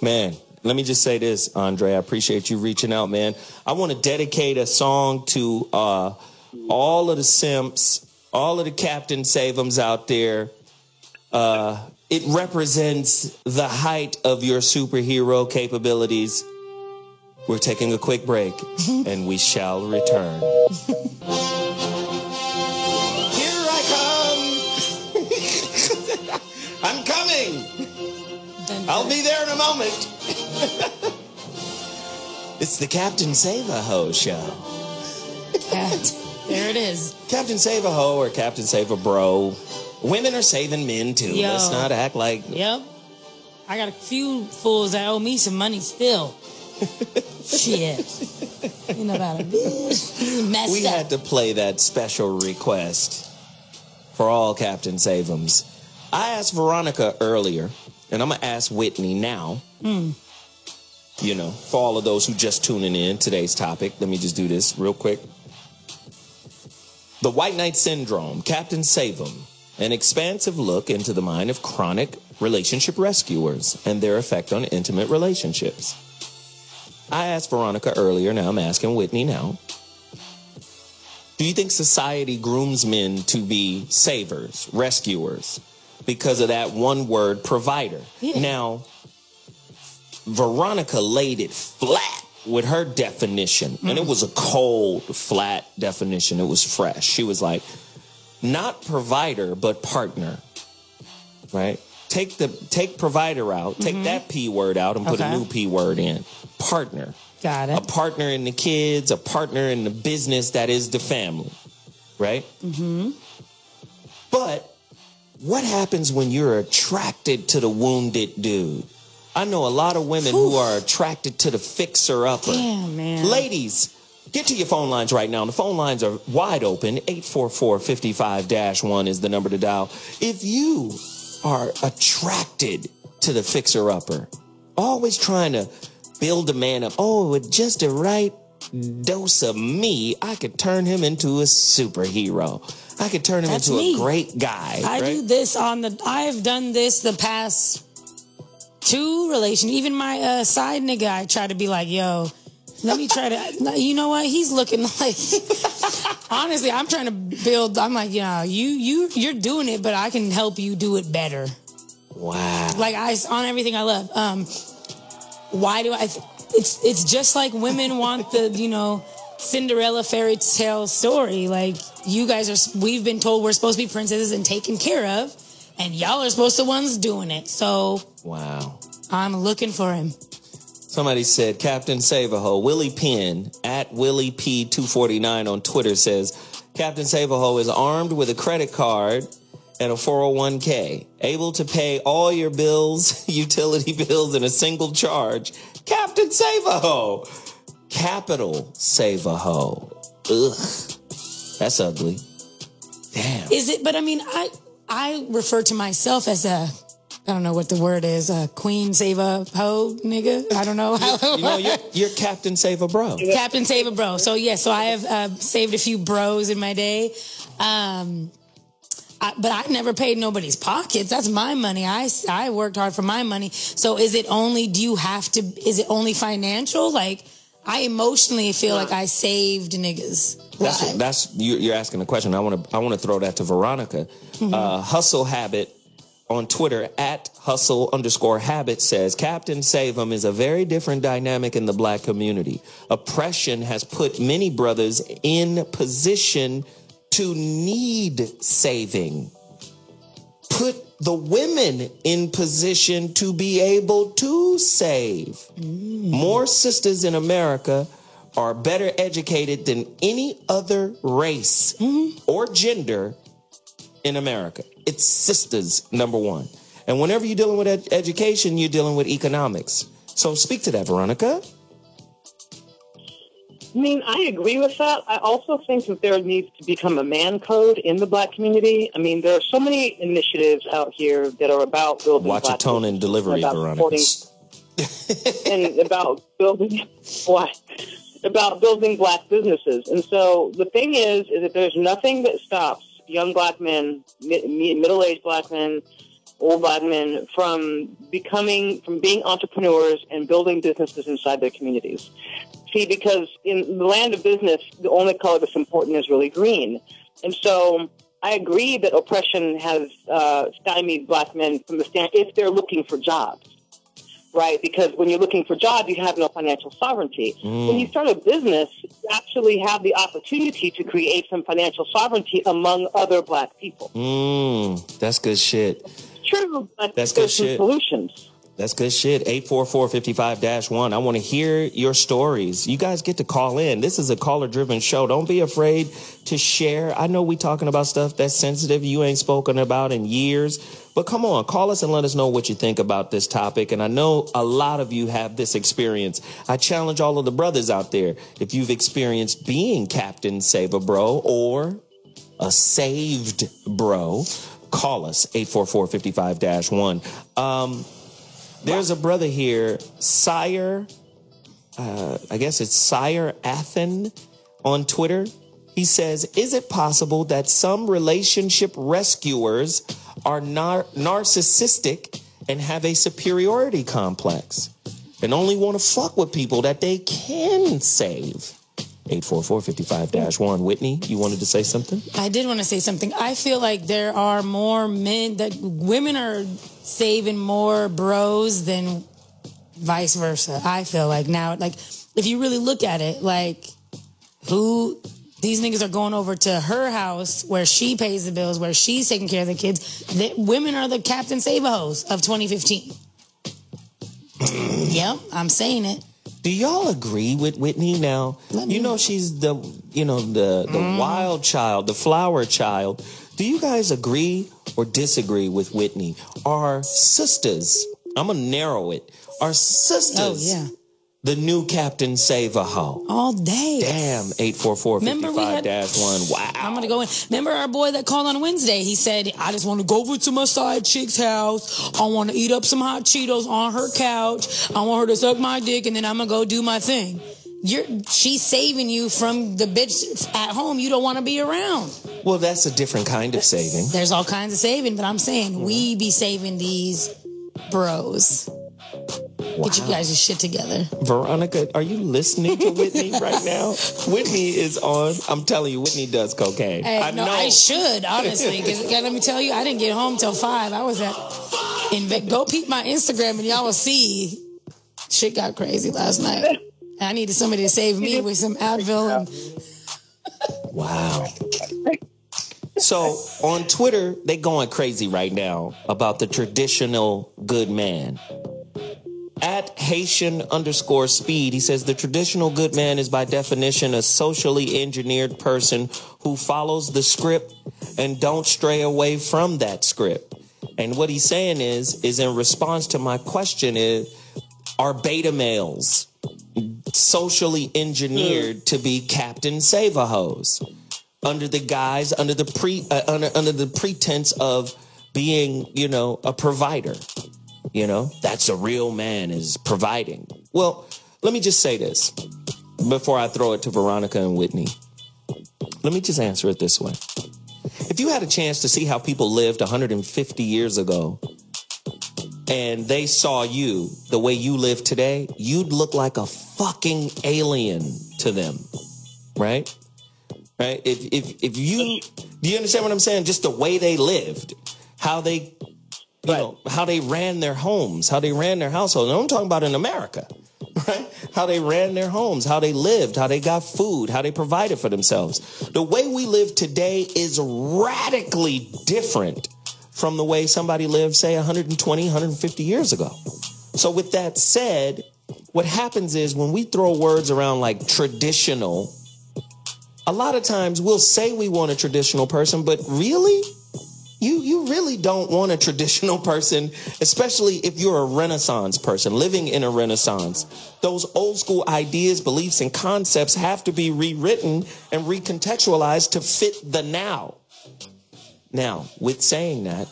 Man, let me just say this, Andre. I appreciate you reaching out, man. I want to dedicate a song to all of the simps, all of the Captain Save-ems out there. It represents the height of your superhero capabilities. We're taking a quick break, and we shall return. Here I come. I'm coming. I'll be there in a moment. It's the Captain Save-A-Ho show. There it is. Captain Save-A-Ho or Captain Save-A-Bro. Women are saving men, too. Yo. Let's not act like... Yep. I got a few fools that owe me some money still. Shit. You know about it. Messed We up. had to play that special request for all Captain Save-ems. I asked Veronica earlier, and I'm going to ask Whitney now. You know, for all of those who just tuning in, today's topic. Let me just do this real quick. The White Knight Syndrome, Captain Save-em. An expansive look into the mind of chronic relationship rescuers and their effect on intimate relationships. I asked Veronica earlier, now I'm asking Whitney now. Do you think society grooms men to be savers, rescuers, because of that one word, provider? Yeah. Now, Veronica laid it flat with her definition, and it was a cold, flat definition. It was fresh. She was like, not provider, but partner, right? Take provider out, take that P word out and put a new P word in. Partner. Got it. A partner in the kids, a partner in the business that is the family, right? Mm-hmm. But what happens when you're attracted to the wounded dude? I know a lot of women who are attracted to the fixer-upper. Damn, man. Ladies, get to your phone lines right now. The phone lines are wide open. 844-55-1 is the number to dial. If you are attracted to the fixer-upper, always trying to build a man up. Oh, with just the right dose of me, I could turn him into a superhero. I could turn him into a great guy. I do this I've done this the past 2 relations. Even my side nigga, I try to be like, yo, let me try to, you know what? He's looking like, honestly, I'm trying to build, I'm like, yeah, you're doing it, but I can help you do it better. Wow. Like on everything I love. Why do it's just like women want the, Cinderella fairy tale story. Like you guys we've been told we're supposed to be princesses and taken care of, and y'all are supposed to be the ones doing it. So wow, I'm looking for him. Somebody said, Captain Save-A-Ho, Willie Penn at Willie P249 on Twitter says, Captain Save-A-Ho is armed with a credit card and a 401k, able to pay all your bills, utility bills in a single charge. Captain Save-A-Ho. Capital Save-A-Ho. Ugh. That's ugly. Damn. Is it? But I mean, I refer to myself as I don't know what the word is, Queen Save-A-Ho nigga. I don't know how. You're Captain Save-A-Bro. Captain Save-A-Bro. So so I have saved a few bros in my day. But I never paid nobody's pockets. That's my money. I worked hard for my money. So is it only financial? Like, I emotionally feel like I saved niggas. That's you're asking a question. I want to throw that to Veronica. Mm-hmm. Hustle Habit on Twitter at hustle_habit says, Captain Save 'em is a very different dynamic in the black community. Oppression has put many brothers in position to need saving. Put the women in position to be able to save. More sisters in America are better educated than any other race or gender in America. It's sisters, number one. And whenever you're dealing with education, you're dealing with economics. So speak to that, Veronica. I mean, I agree with that. I also think that there needs to become a man code in the black community. I mean, there are so many initiatives out here that are about building Watch your tone and delivery, Veronica. And about building black businesses. And so the thing is that there's nothing that stops young black men, middle-aged black men, old black men from being entrepreneurs and building businesses inside their communities. See, because in the land of business, the only color that's important is really green. And so I agree that oppression has stymied black men from the stand if they're looking for jobs, right? Because when you're looking for jobs, you have no financial sovereignty. When you start a business, you actually have the opportunity to create some financial sovereignty among other black people. That's good shit. True, but that's there's good some shit. Solutions. That's good shit. 844-55-1. I want to hear your stories. You guys get to call in. This is a caller-driven show. Don't be afraid to share. I know we talking about stuff that's sensitive you ain't spoken about in years. But come on, call us and let us know what you think about this topic. And I know a lot of you have this experience. I challenge all of the brothers out there. If you've experienced being Captain Save-A-Bro or a saved bro, call us 844-55-1. There's a brother here, Sire, I guess it's Sire Athen on Twitter. He says, is it possible that some relationship rescuers are narcissistic and have a superiority complex and only want to fuck with people that they can save? 844-55-1. Whitney, you wanted to say something? I did want to say something. I feel like there are more men that women are saving more bros than vice versa. I feel like now, like if you really look at it, like these niggas are going over to her house where she pays the bills, where she's taking care of the kids. Women are the Captain Save-A-Hos of 2015. Yep, I'm saying it. Do y'all agree with Whitney now? You know she's the wild child, the flower child. Do you guys agree or disagree with Whitney? Our sisters, I'm going to narrow it. Our sisters, the new Captain Save-A-Ho. All day. Damn, 844-55-1. Wow. I'm going to go in. Remember our boy that called on Wednesday? He said, I just want to go over to my side chick's house. I want to eat up some hot Cheetos on her couch. I want her to suck my dick, and then I'm going to go do my thing. She's saving you from the bitch at home you don't want to be around. Well, that's a different kind of saving. There's all kinds of saving, but I'm saying we be saving these bros. Wow. Get you guys' shit together. Veronica, are you listening to Whitney right now? Whitney is on. I'm telling you, Whitney does cocaine. Hey, I should, honestly. Because let me tell you, I didn't get home till 5. I was go peep my Instagram and y'all will see. Shit got crazy last night. I needed somebody to save me with some Advil. Wow. So on Twitter, they going crazy right now about the traditional good man. At Haitian_speed, he says the traditional good man is by definition a socially engineered person who follows the script and don't stray away from that script. And what he's saying is in response to my question are beta males socially engineered to be Captain Save-A-Hos under the pretense of being, a provider. That's a real man is providing. Well, let me just say this before I throw it to Veronica and Whitney. Let me just answer it this way. If you had a chance to see how people lived 150 years ago and they saw you the way you live today, you'd look like a fucking alien to them. Right? Right? If you, do you understand what I'm saying? Just the way they lived, how they, how they ran their homes, how they ran their households. And I'm talking about in America, right? How they ran their homes, how they lived, how they got food, how they provided for themselves. The way we live today is radically different from the way somebody lived, say, 120, 150 years ago. So with that said, what happens is when we throw words around like traditional, a lot of times we'll say we want a traditional person, but really? You really don't want a traditional person, especially if you're a Renaissance person living in a Renaissance. Those old school ideas, beliefs, and concepts have to be rewritten and recontextualized to fit the now. Now, with saying that,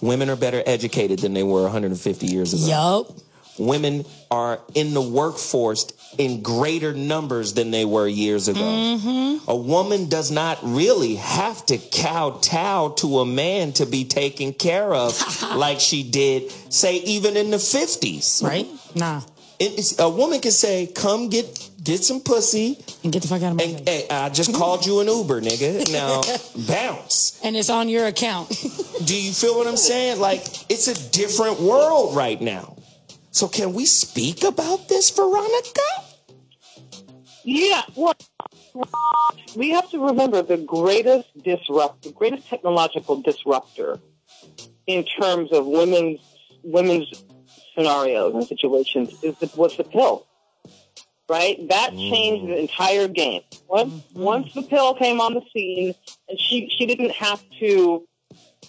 women are better educated than they were 150 years ago. Yup. Women are in the workforce in greater numbers than they were years ago. Mm-hmm. A woman does not really have to kowtow to a man to be taken care of like she did, say, even in the 50s. Right? Nah. A woman can say, come get some pussy. And get the fuck out of my face. Hey, I just called you an Uber, nigga. Now, bounce. And it's on your account. Do you feel what I'm saying? Like, it's a different world right now. So can we speak about this, Veronica? Yeah, well, we have to remember the greatest technological disruptor in terms of women's scenarios and situations was the pill, right? That changed the entire game. Once the pill came on the scene, and she didn't have to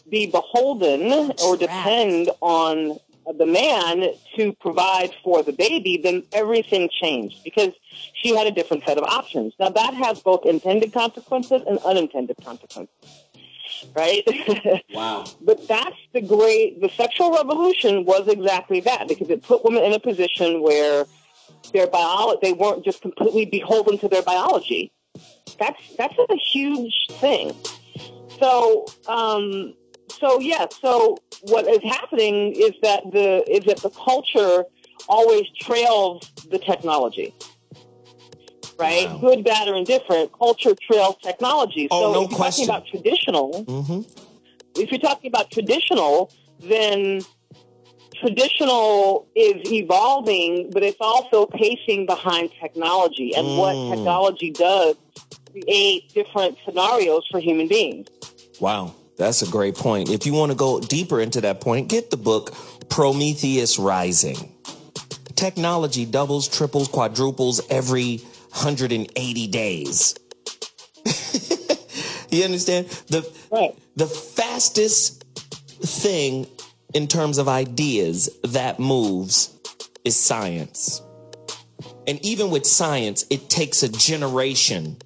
be beholden or depend on the man to provide for the baby, then everything changed because she had a different set of options. Now that has both intended consequences and unintended consequences, right? Wow. But that's the sexual revolution was exactly that because it put women in a position where they weren't just completely beholden to their biology. That's a huge thing. So what is happening is that the culture always trails the technology, right? Wow. Good, bad, or indifferent, culture trails technology. Oh, so no if you're question. Talking about traditional, if you're talking about traditional, then traditional is evolving, but it's also pacing behind technology and what technology does create different scenarios for human beings. Wow. That's a great point. If you want to go deeper into that point, get the book Prometheus Rising. technology doubles, triples, quadruples every 180 days. You understand? The fastest thing in terms of ideas that moves is science. And even with science, it takes a generation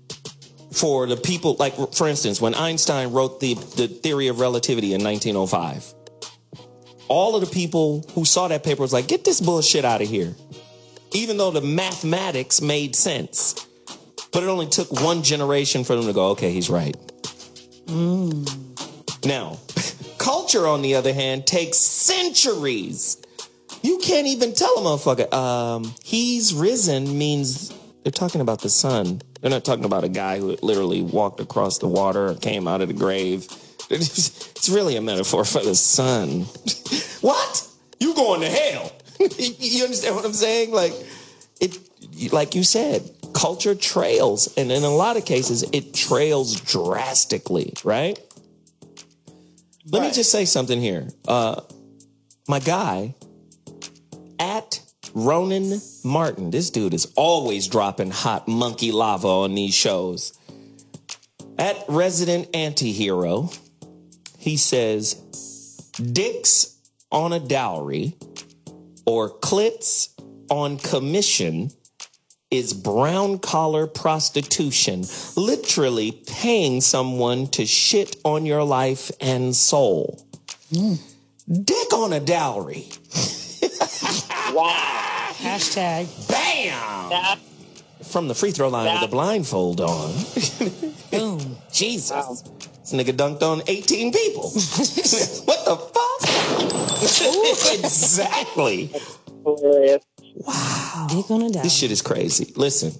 for the people, like, for instance, when Einstein wrote the theory of relativity in 1905, all of the people who saw that paper was like, get this bullshit out of here. Even though the mathematics made sense. But it only took one generation for them to go, okay, he's right. Now, culture, on the other hand, takes centuries. You can't even tell a motherfucker, he's risen means they're talking about the sun. They're not talking about a guy who literally walked across the water or came out of the grave. It's really a metaphor for the sun. What? You going to hell? You understand what I'm saying? Like you said, culture trails. And in a lot of cases, it trails drastically, right? Let me just say something here. My guy, at Ronan Martin, this dude is always dropping hot monkey lava on these shows. At Resident Antihero, he says, dicks on a dowry or clits on commission is brown collar prostitution, literally paying someone to shit on your life and soul. Dick on a dowry. Wow. Hashtag. Bam! From the free throw line with a blindfold on. Boom. Jesus. Wow. This nigga dunked on 18 people. What the fuck? Exactly. Hilarious. Wow. Dick on a dowry. This shit is crazy. Listen,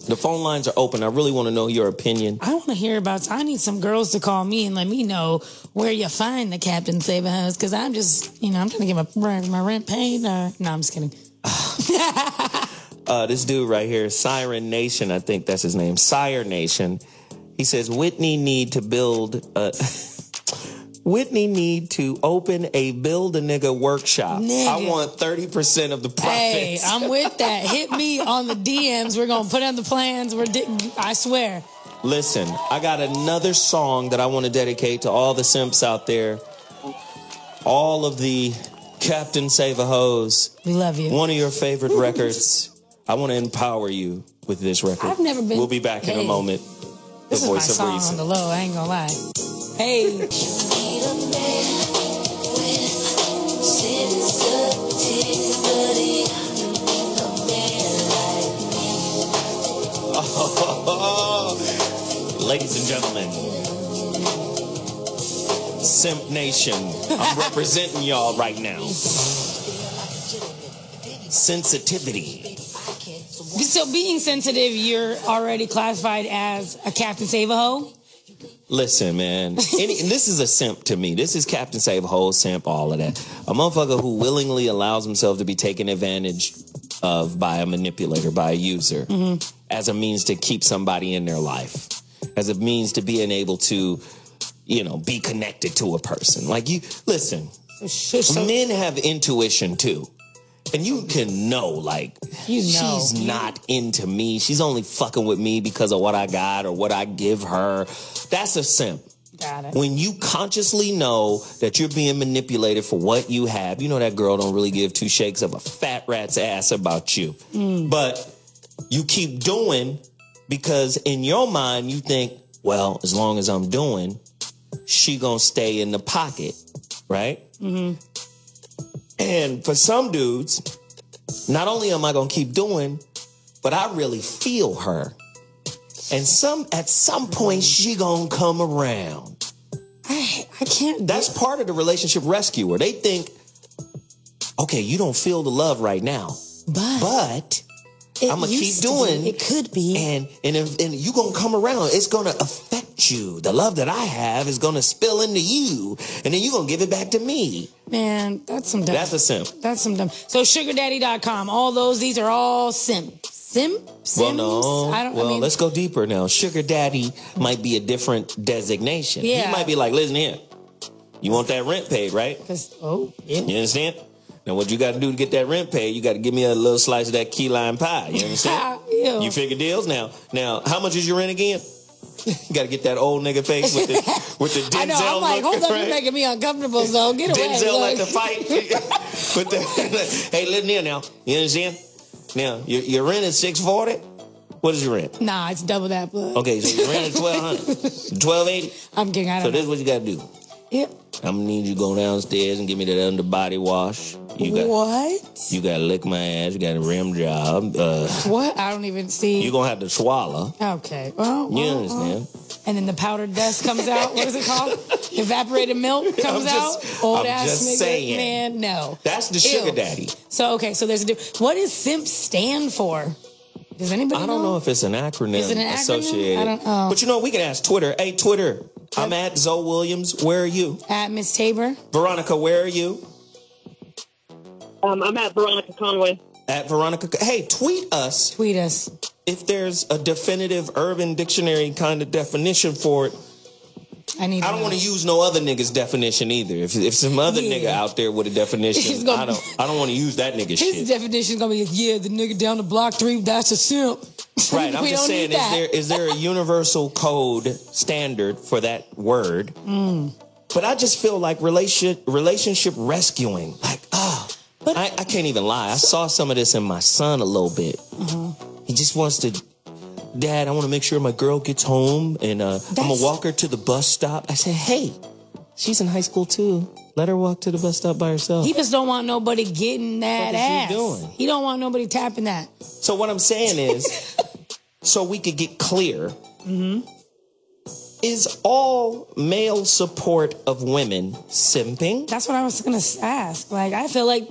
the phone lines are open. I really want to know your opinion. I want to hear about. I need some girls to call me and let me know where you find the Captain Saber house, because I'm just, I'm trying to get my rent paid. No, I'm just kidding. This dude right here, Siren Nation, I think that's his name, Sire Nation. He says Whitney need to open a build a nigga workshop. Nigga. I want 30% of the profits. Hey, I'm with that. Hit me on the DMs. We're gonna put on the plans. I swear. Listen, I got another song that I want to dedicate to all the simps out there. All of the Captain Save a Hose. We love you. One of your favorite records. I want to empower you with this record. I've never been. We'll be back in a moment. This is my song on the low. I ain't gonna lie. Hey. Ladies and gentlemen, Simp Nation, I'm representing y'all right now. Sensitivity. So being sensitive, you're already classified as a Captain Save-A-Ho? Listen, man, and this is a simp to me. This is Captain Save-A-Ho, simp, all of that. A motherfucker who willingly allows himself to be taken advantage of by a manipulator, by a user, as a means to keep somebody in their life, as a means to being able to, be connected to a person. Like, listen, men have intuition too. And you can know, like, she's not into me. She's only fucking with me because of what I got or what I give her. That's a simp. Got it. When you consciously know that you're being manipulated for what you have, that girl don't really give two shakes of a fat rat's ass about you. But you keep doing because in your mind you think, well, as long as I'm doing, she gonna stay in the pocket, right? And for some dudes, not only am I going to keep doing, but I really feel her. And at some point, she going to come around. I can't. That's part of the relationship rescuer. They think, okay, you don't feel the love right now, but I'm going to keep doing. It could be. And you going to come around. It's going to affect you. The love that I have is going to spill into you. And then you're going to give it back to me. Man, that's some dumb. That's a simp. That's some dumb. So sugardaddy.com, these are all simps. Sims? Well, no. Let's go deeper now. Sugar daddy might be a different designation. Yeah. He might be like, listen here. You want that rent paid, right? Yeah. You understand? Now, what you got to do to get that rent paid, you got to give me a little slice of that key lime pie. You understand? Ew. You figure deals now. Now, how much is your rent again? You got to get that old nigga face with the Denzel I know. I'm like, look, hold up, right? you're making me uncomfortable. So get away. Denzel Like- at the fight. With the, hey, listen here now. You understand? Now, your rent is $640. What is your rent? Nah, it's double that, blood. Okay, so your rent is $1,200. $1,280. I'm kidding. I So don't this is know. what you got to do. Yep. I'm gonna need you to go downstairs and give me that underbody wash. What? You gotta lick my ass. You got a rim job. What? I don't even see. You gonna have to swallow. Okay. Well, You understand? And then the powdered dust comes out. What is it called? Evaporated milk comes out. Old I'm ass just nigga. saying. Man, no. That's the Ew. sugar daddy. So okay, so there's a what does simp stand for? Does anybody I don't know if it's an acronym Is it an acronym? associated. I don't know. But you know, we can ask Twitter. Hey, Twitter, I'm at Zoe Williams. Where are you? At Miss Tabor. Veronica, where are you? I'm at Veronica Conway. At Veronica. Hey, tweet us Tweet us. if there's a definitive Urban Dictionary kind of definition for it. I I don't want to use no other nigga's definition either. If some other Yeah. nigga out there with a definition, He's gonna- I don't want to use that nigga His shit. definition is gonna be the nigga down the block 3. That's a simp. Right. I'm We just don't saying, need that. is there a universal code standard for that word? But I just feel like relationship rescuing. Like, I can't even lie. I saw some of this in my son a little bit. He just wants to, Dad, I want to make sure my girl gets home and I'm going to walk her to the bus stop. I said, hey, she's in high school too. Let her walk to the bus stop by herself. He just don't want nobody getting that What is ass. he doing? He don't want nobody tapping that. So what I'm saying is, so we could get clear, is all male support of women simping? That's what I was gonna ask. Like, I feel like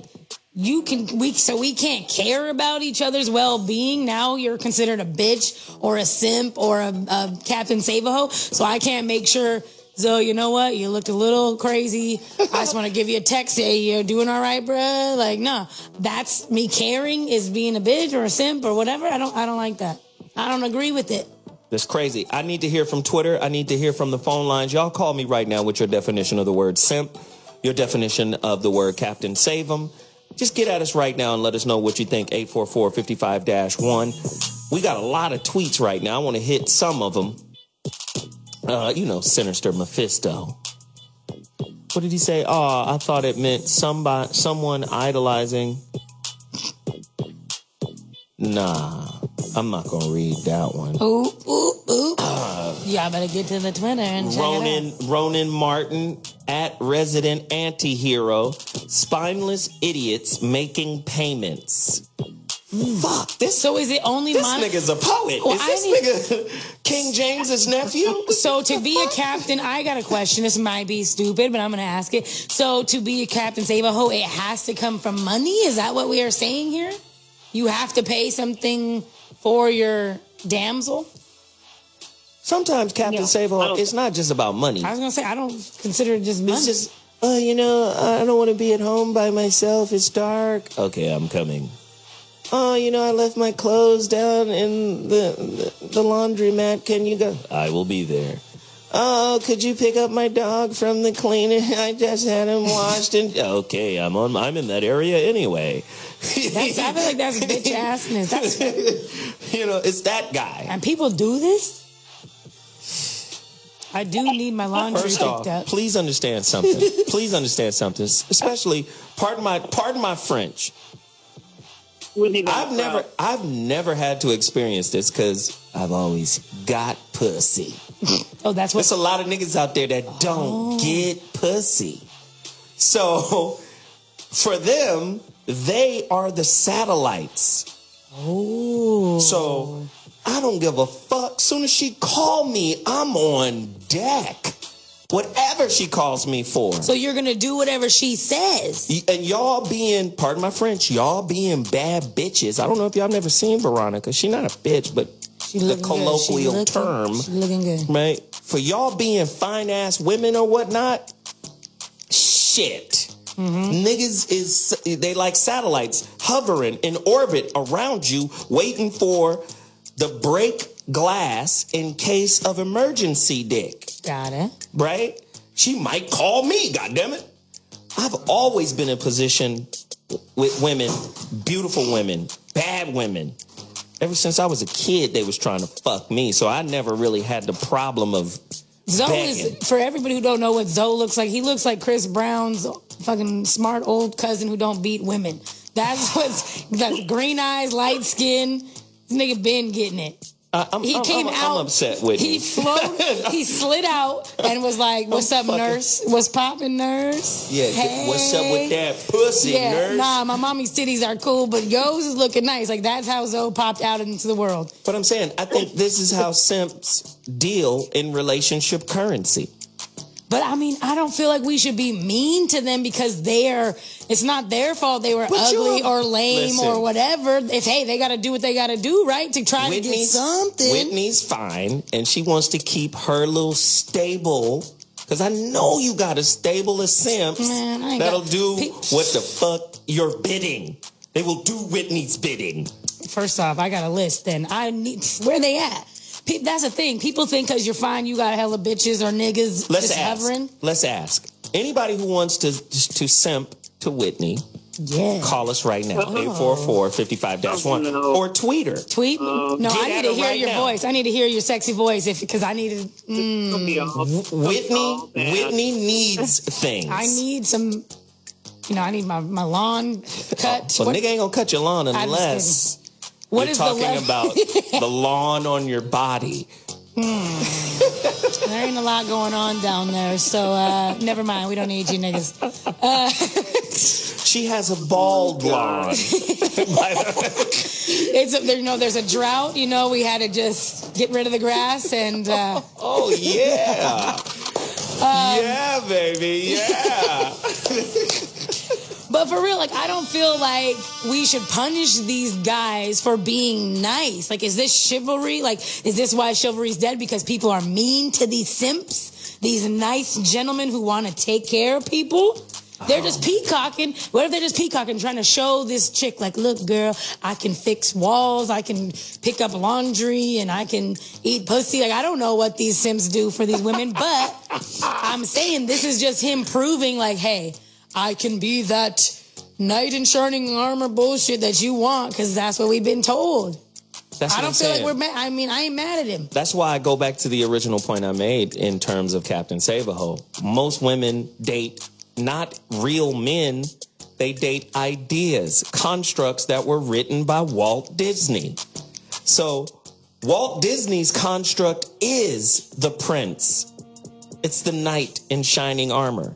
we can't care about each other's well-being. Now you're considered a bitch or a simp or a Captain Save-A-Ho. So I can't make sure. So you know what? You looked a little crazy. I just want to give you a text. Hey, you're doing all right, bruh? Like, no, that's me caring is being a bitch or a simp or whatever. I don't like that. I don't agree with it. That's crazy. I need to hear from Twitter. I need to hear from the phone lines. Y'all call me right now with your definition of the word simp, your definition of the word Captain Save 'em. Just get at us right now and let us know what you think. 844-55-1. We got a lot of tweets right now. I want to hit some of them. Sinister Mephisto. What did he say? Oh, I thought it meant someone idolizing. Nah, I'm not going to read that one. Ooh. Y'all better get to the Twitter and check it out. Ronan Martin at Resident Antihero. Spineless idiots making payments. Fuck this. So is it only This nigga's a poet. Well, is this nigga King James's nephew? So to be a captain, I got a question. This might be stupid, but I'm going to ask it. So to be a Captain Save-A-Ho, it has to come from money? Is that what we are saying here? You have to pay something for your damsel? Sometimes Captain Save-A-Ho, it's not just about money. I was going to say, I don't consider it just money. It's just, I don't want to be at home by myself. It's dark. Okay, I'm coming. I left my clothes down in the laundromat. Can you go? I will be there. Oh, could you pick up my dog from the cleaner? I just had him washed. Okay, I'm in that area anyway. I feel like that's bitch assness. It's that guy. And people do this? I do need my laundry First picked off, up. please understand something. Please understand something. Especially, pardon my French. I've never had to experience this because I've always got pussy. Oh, that's what. There's a lot of niggas out there that don't get pussy. So for them, they are the satellites. Oh. So I don't give a fuck. Soon as she call me, I'm on deck. Whatever she calls me for. So you're going to do whatever she says. And y'all being, pardon my French, y'all being bad bitches. I don't know if y'all never seen Veronica. She's not a bitch, but the colloquial term. She's looking good. Right? For y'all being fine-ass women or whatnot, shit. Niggas they like satellites hovering in orbit around you, waiting for the break glass in case of emergency dick. Got it. Right? She might call me, goddammit. I've always been in position with women, beautiful women, bad women. Ever since I was a kid, they was trying to fuck me, so I never really had the problem of Zoe begging. is, for everybody who don't know what Zoe looks like, he looks like Chris Brown's fucking smart old cousin who don't beat women. That's what's, that's green eyes, light skin. This nigga been getting it. I'm upset with he he slid out and was like, "What's up, nurse? What's poppin', nurse? Yeah, hey. What's up with that pussy, nurse? Nah, my mommy's titties are cool, but yours is looking nice." Like, that's how Zoe popped out into the world. But I'm saying, I think this is how simps deal in relationship currency. But I mean, I don't feel like we should be mean to them because it's not their fault they were ugly or lame or whatever. If, hey, they got to do what they got to do, right? To try to get something. Whitney's fine, and she wants to keep her little stable, because I know you got a stable of simps that'll do what the fuck you're bidding. They will do Whitney's bidding. First off, I got a list then. Where they at? That's the thing. People think because you're fine, you got hella bitches or niggas hovering. Let's ask. Anybody who wants to simp to Whitney, call us right now. 844-55-1. Or tweet her. Tweet? No, I need to hear your voice. I need to hear your sexy voice because I need to... Whitney needs things. I need some... I need my lawn cut. Well, nigga ain't gonna cut your lawn unless... What You're is talking about the lawn on your body. There ain't a lot going on down there, so never mind. We don't need you niggas. She has a bald lawn. There's a drought. We had to just get rid of the grass and. Oh yeah. Yeah, baby. Yeah. But for real, I don't feel like we should punish these guys for being nice. Is this chivalry? Is this why chivalry's dead? Because people are mean to these simps? These nice gentlemen who want to take care of people? They're just peacocking. What if they're just peacocking, trying to show this chick, look, girl, I can fix walls, I can pick up laundry, and I can eat pussy. I don't know what these simps do for these women, but I'm saying this is just him proving, hey, I can be that knight in shining armor bullshit that you want, because that's what we've been told. I don't feel like we're mad. I mean, I ain't mad at him. That's why I go back to the original point I made in terms of Captain Save-A-Ho. Most women date not real men. They date ideas, constructs that were written by Walt Disney. So Walt Disney's construct is the prince. It's the knight in shining armor.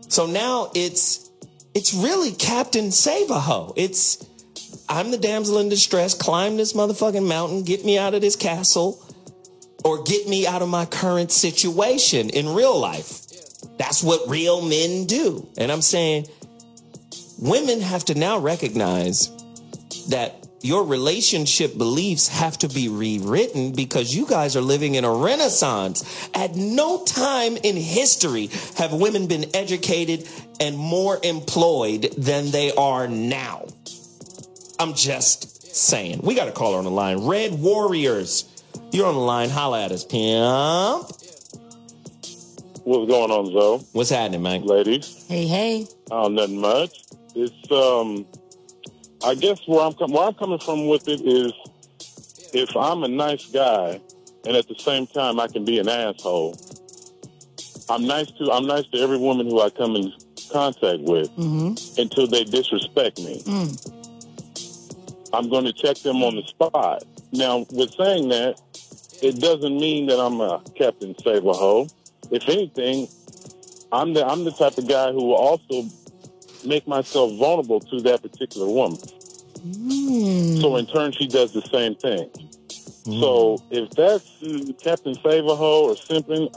So now it's really Captain Save-A-Ho. I'm the damsel in distress, climb this motherfucking mountain, get me out of this castle, or get me out of my current situation in real life. That's what real men do. And I'm saying women have to now recognize that your relationship beliefs have to be rewritten because you guys are living in a renaissance. At no time in history have women been educated and more employed than they are now. I'm just saying. We got a caller on the line. Red Warriors. You're on the line. Holla at us, pimp. What's going on, Zoe? What's happening, man? Ladies. Hey. Nothing much. It's, I guess where I'm coming from with it is, if I'm a nice guy and at the same time I can be an asshole, I'm nice to every woman who I come in contact with until they disrespect me. I'm going to check them on the spot. Now, with saying that, it doesn't mean that I'm a Captain Save-A-Ho. If anything, I'm the type of guy who will also make myself vulnerable to that particular woman. So in turn, she does the same thing. So if that's Captain Save-A-Ho or simping,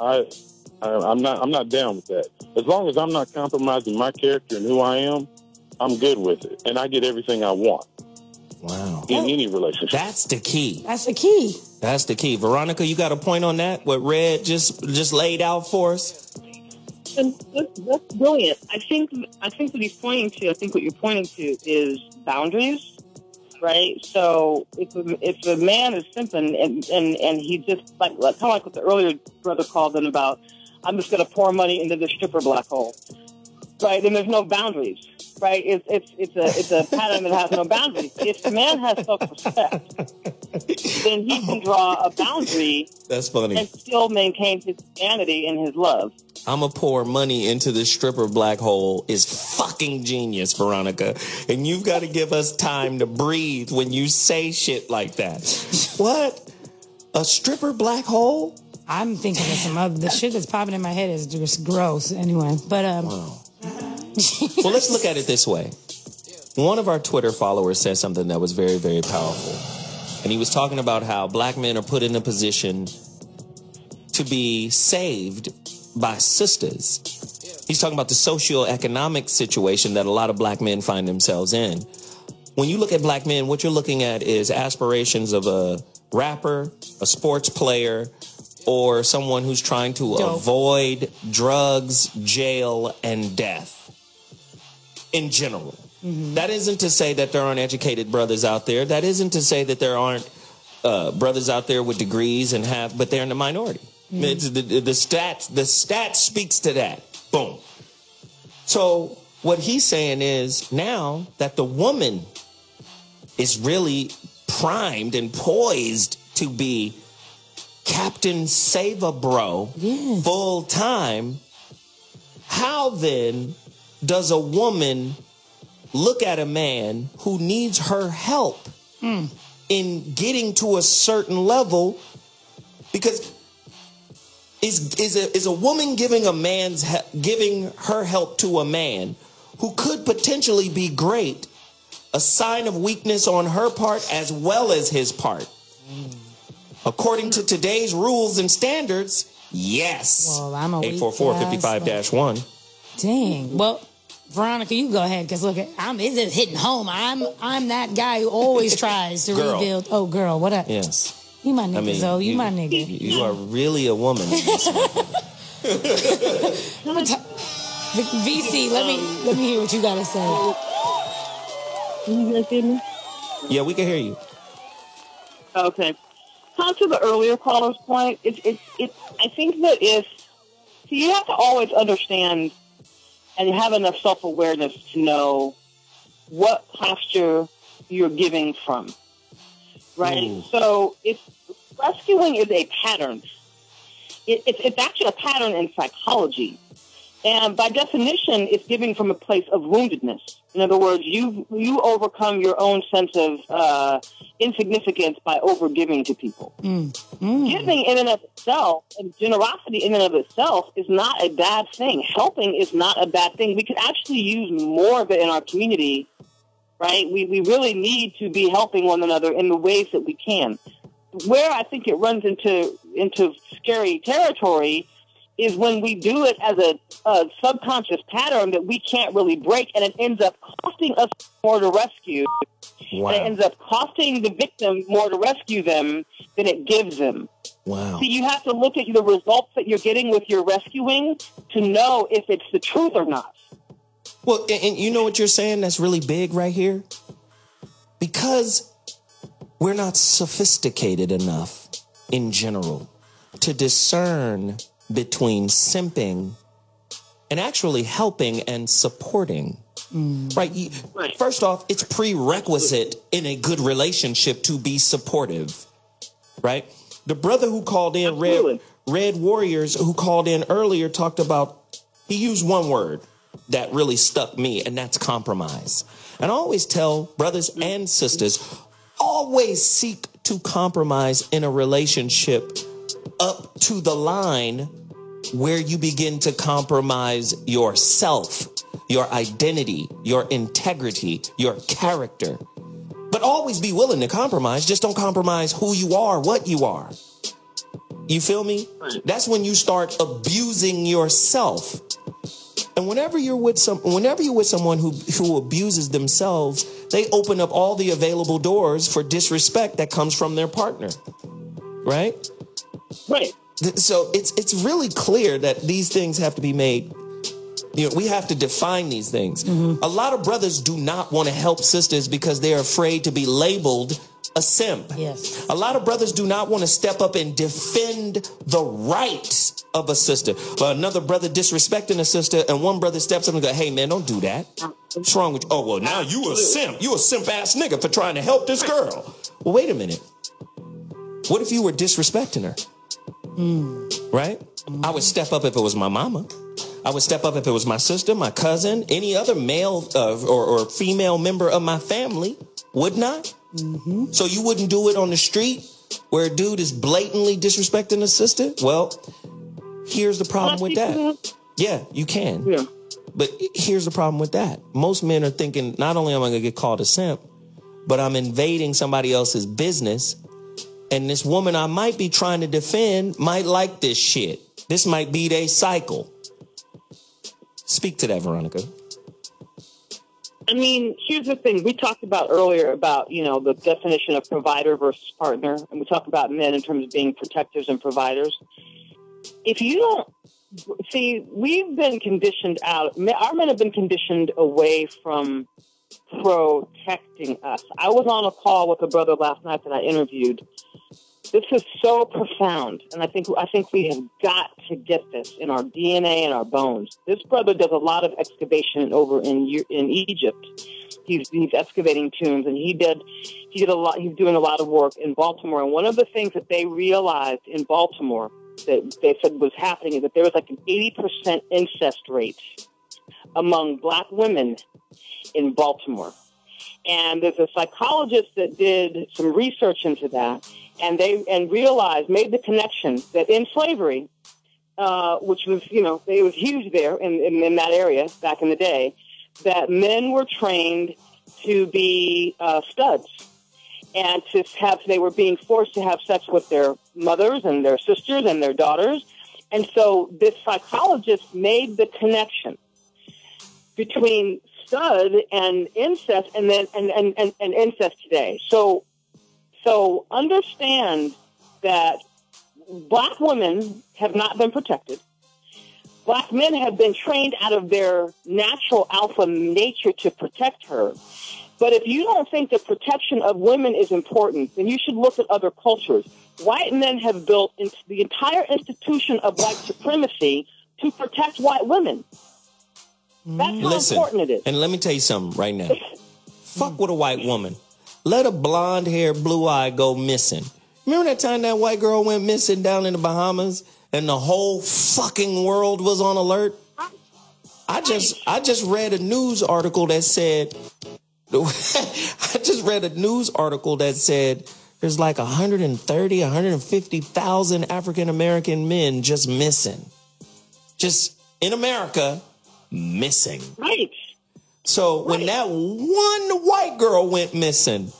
I'm not down with that. As long as I'm not compromising my character and who I am, I'm good with it, and I get everything I want. Wow. In any relationship. That's the key. That's the key. That's the key. Veronica, you got a point on that? What Red just laid out for us? And that's brilliant. I think what he's pointing to, what you're pointing to is boundaries, right? So if a man is simping and he just kind of like what the earlier brother called it about, I'm just going to pour money into the stripper black hole, right? And there's no boundaries. right? It's a pattern that has no boundaries. If the man has self-respect, then he can draw a boundary. That's funny. And still maintain his sanity and his love. I'ma pour money into the stripper black hole is fucking genius, Veronica. And you've got to give us time to breathe when you say shit like that. What? A stripper black hole? I'm thinking of some of the shit that's popping in my head is just gross anyway. But wow. Well, let's look at it this way. One of our Twitter followers said something that was very, very powerful. And he was talking about how black men are put in a position to be saved by sisters. He's talking about the socioeconomic situation that a lot of black men find themselves in. When you look at black men, what you're looking at is aspirations of a rapper, a sports player, or someone who's trying to avoid drugs, jail, and death in general. Mm-hmm. That isn't to say that there aren't educated brothers out there. That isn't to say that there aren't brothers out there with degrees but they're in the minority. Mm-hmm. It's the stats speaks to that. Boom. So what he's saying is now that the woman is really primed and poised to be Captain Save-A-Bro full time, how then does a woman look at a man who needs her help in getting to a certain level? Because is a woman giving her help to a man who could potentially be great a sign of weakness on her part as well as his part? According to today's rules and standards, yes. Well, I'm a 844-55-1. Dang. Well, Veronica, you go ahead, because look, it's just hitting home. I'm that guy who always tries to rebuild. Oh, girl, what up? Yes. You my nigga, Zoe. You my nigga. You are really a woman. VC, let me hear what you gotta say. Can you guys hear me? Yeah, we can hear you. Okay. To the earlier caller's point, I think that you have to always understand and have enough self-awareness to know what posture you're giving from, right? Ooh. So rescuing is a pattern. It's actually a pattern in psychology. And by definition, it's giving from a place of woundedness. In other words, you overcome your own sense of insignificance by overgiving to people. Giving in and of itself, and generosity in and of itself, is not a bad thing. Helping is not a bad thing. We could actually use more of it in our community, right? We really need to be helping one another in the ways that we can. Where I think it runs into scary territory is when we do it as a subconscious pattern that we can't really break, and it ends up costing us more to rescue. Wow. And it ends up costing the victim more to rescue them than it gives them. Wow. So you have to look at the results that you're getting with your rescuing to know if it's the truth or not. Well, and you know what you're saying that's really big right here? Because we're not sophisticated enough in general to discern between simping and actually helping and supporting. Right? First off, it's prerequisite in a good relationship to be supportive. Right? The brother who called in, Red Warriors, who called in earlier, talked about, he used one word that really stuck me, and that's compromise. And I always tell brothers and sisters, always seek to compromise in a relationship up to the line where you begin to compromise yourself, your identity, your integrity, your character. But always be willing to compromise. Just don't compromise who you are, what you are. You feel me? That's when you start abusing yourself. And whenever you're with someone who abuses themselves, they open up all the available doors for disrespect that comes from their partner. Right? Right. So it's really clear that these things have to be made. You know, we have to define these things. A lot of brothers do not want to help sisters because they're afraid to be labeled a simp. Yes. A lot of brothers do not want to step up and defend the rights of a sister. But another brother disrespecting a sister, and one brother steps up and goes, hey, man, don't do that. What's wrong with you? Oh, well, now you a simp. You a simp-ass nigga for trying to help this girl. Well, wait a minute. What if you were disrespecting her? Right? I would step up if it was my mama. I would step up if it was my sister, my cousin, any other male or female member of my family. Wouldn't I? So you wouldn't do it on the street where a dude is blatantly disrespecting a sister? Well, here's the problem with that. Yeah, you can. Yeah. But here's the problem with that. Most men are thinking, not only am I going to get called a simp, but I'm invading somebody else's business. And this woman I might be trying to defend might like this shit. This might be their cycle. Speak to that, Veronica. I mean, here's the thing. We talked about earlier about, the definition of provider versus partner. And we talked about men in terms of being protectors and providers. If you don't, see, we've been conditioned out. Our men have been conditioned away from protecting us. I was on a call with a brother last night that I interviewed. This is so profound, and I think we have got to get this in our DNA and our bones. This brother does a lot of excavation over in Egypt. He's excavating tombs, and he did a lot. He's doing a lot of work in Baltimore. And one of the things that they realized in Baltimore that they said was happening is that there was like an 80% incest rate among black women in Baltimore. And there's a psychologist that did some research into that, and realized, made the connection that in slavery, which was, it was huge there in that area back in the day, that men were trained to be studs, and they were being forced to have sex with their mothers and their sisters and their daughters. And so this psychologist made the connection between stud and incest, and then and incest today. So understand that black women have not been protected. Black men have been trained out of their natural alpha nature to protect her. But if you don't think the protection of women is important, then you should look at other cultures. White men have built into the entire institution of white supremacy to protect white women. That's how important it is. And let me tell you something right now. Fuck with a white woman. Let a blonde-haired, blue-eye go missing. Remember that time that white girl went missing down in the Bahamas and the whole fucking world was on alert? I just read a news article that said there's like 150,000 African-American men just missing. Just in America, missing. Right. So when that one white girl went missing,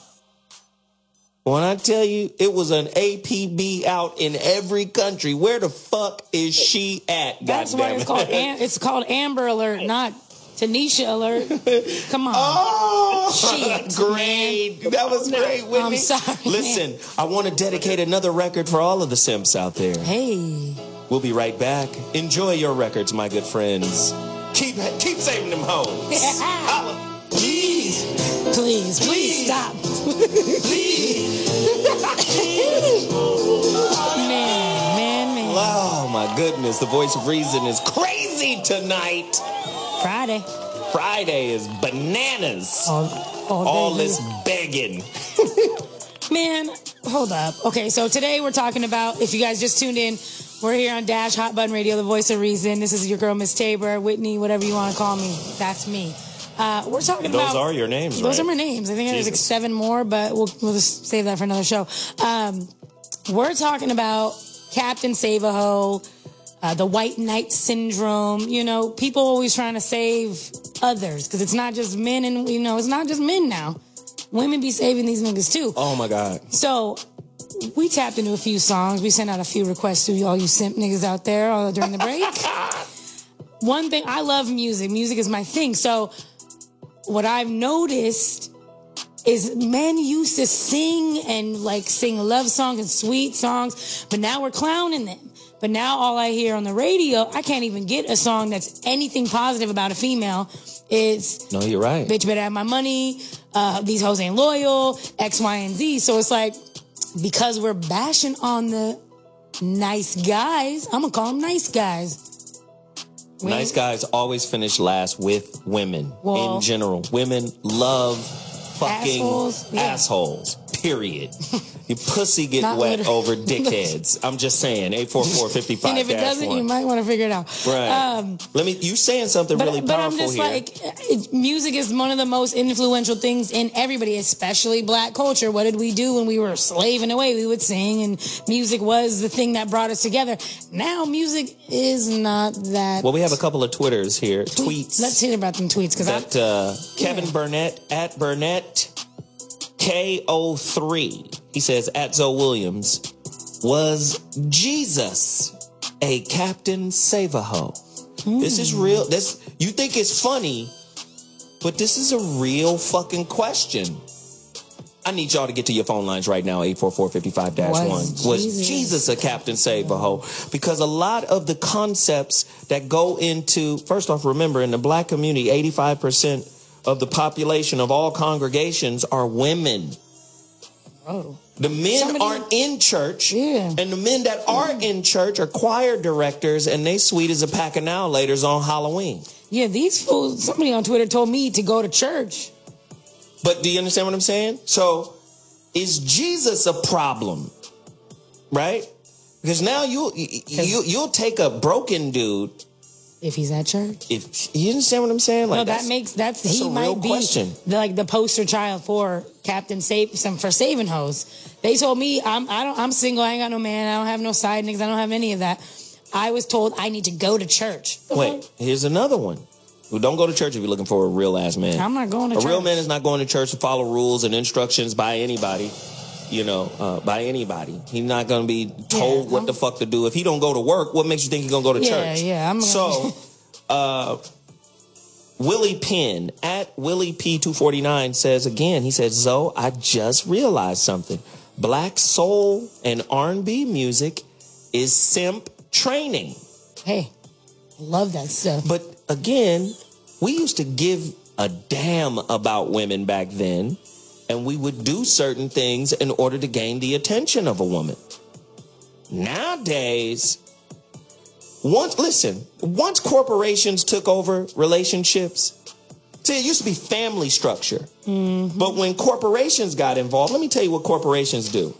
when I tell you it was an APB out in every country, where the fuck is she at? That's why it's called Amber Alert, not Tanisha Alert. Come on. Oh, shit, great. Man. That was great, Whitney. I'm sorry. Listen, man. I want to dedicate another record for all of the simps out there. Hey. We'll be right back. Enjoy your records, my good friends. Keep saving them hoes. Please stop. Please. Man. Oh my goodness, the voice of reason is crazy tonight. Friday is bananas. All this begging. Man, hold up. Okay, so today we're talking about, if you guys just tuned in, we're here on Dash Hot Button Radio, the voice of reason. This is your girl, Miss Tabor, Whitney, whatever you want to call me. That's me. We're talking about... Those are your names, Those right? are my names. I think there's like 7 more, but we'll just save that for another show. We're talking about Captain Save-A-Ho, the white knight syndrome. People always trying to save others because it's not just men, and it's not just men now. Women be saving these niggas too. Oh my God. So we tapped into a few songs. We sent out a few requests to all you simp niggas out there during the break. One thing, I love music. Music is my thing. So what I've noticed is men used to sing and sing love songs and sweet songs, but now we're clowning them. But now all I hear on the radio, I can't even get a song that's anything positive about a female. It's No, you're right. bitch better have my money, these hoes ain't loyal, X, Y, and Z. So it's like, because we're bashing on the nice guys, I'm gonna call them nice guys. Nice guys always finish last with women. Well, in general, women love fucking assholes, assholes. Period. Your pussy get Not wet literally. over dickheads. I'm just saying. 844-55-1. And if it doesn't, you might want to figure it out. Right. You saying something really but powerful I'm just here. like, music is one of the most influential things in everybody, especially black culture. What did we do when we were slaving away? We would sing, and music was the thing that brought us together. Now, music is not that. Well, we have a couple of Twitters here. Tweets. Let's hear about them tweets. That Kevin Burnett, at Burnett KO3. He says, at Zoe Williams, was Jesus a Captain Save-A-Ho? This is real. You think it's funny, but this is a real fucking question. I need y'all to get to your phone lines right now, 844-55-1. Was Jesus a Captain Save-A-Ho? Because a lot of the concepts that go into, first off, remember, in the black community, 85% of the population of all congregations are women. Oh. The men aren't in church, and the men that are in church are choir directors, and they sweet as a pack of now laters on Halloween. Yeah, these fools, somebody on Twitter told me to go to church. But do you understand what I'm saying? So, is Jesus a problem? Right? Because now you'll take a broken dude. If he's at church? If you understand what I'm saying? Like, no, that's he a might real be question. the poster child for Captain for saving hoes. They told me I'm single, I ain't got no man, I don't have no side niggas, I don't have any of that. I was told I need to go to church. Wait, here's another one. Well, don't go to church if you're looking for a real ass man. I'm not going to church. A real man is not going to church to follow rules and instructions by anybody. By anybody. He's not going to be told what the fuck to do. If he don't go to work, what makes you think he's going to go to church? Yeah. Willie Penn, at Willie P249, says again, he says, Zoe, I just realized something. Black soul and R&B music is simp training. Hey, love that stuff. But again, we used to give a damn about women back then, and we would do certain things in order to gain the attention of a woman. Nowadays, once corporations took over relationships, see, it used to be family structure. Mm-hmm. But when corporations got involved, let me tell you what corporations do.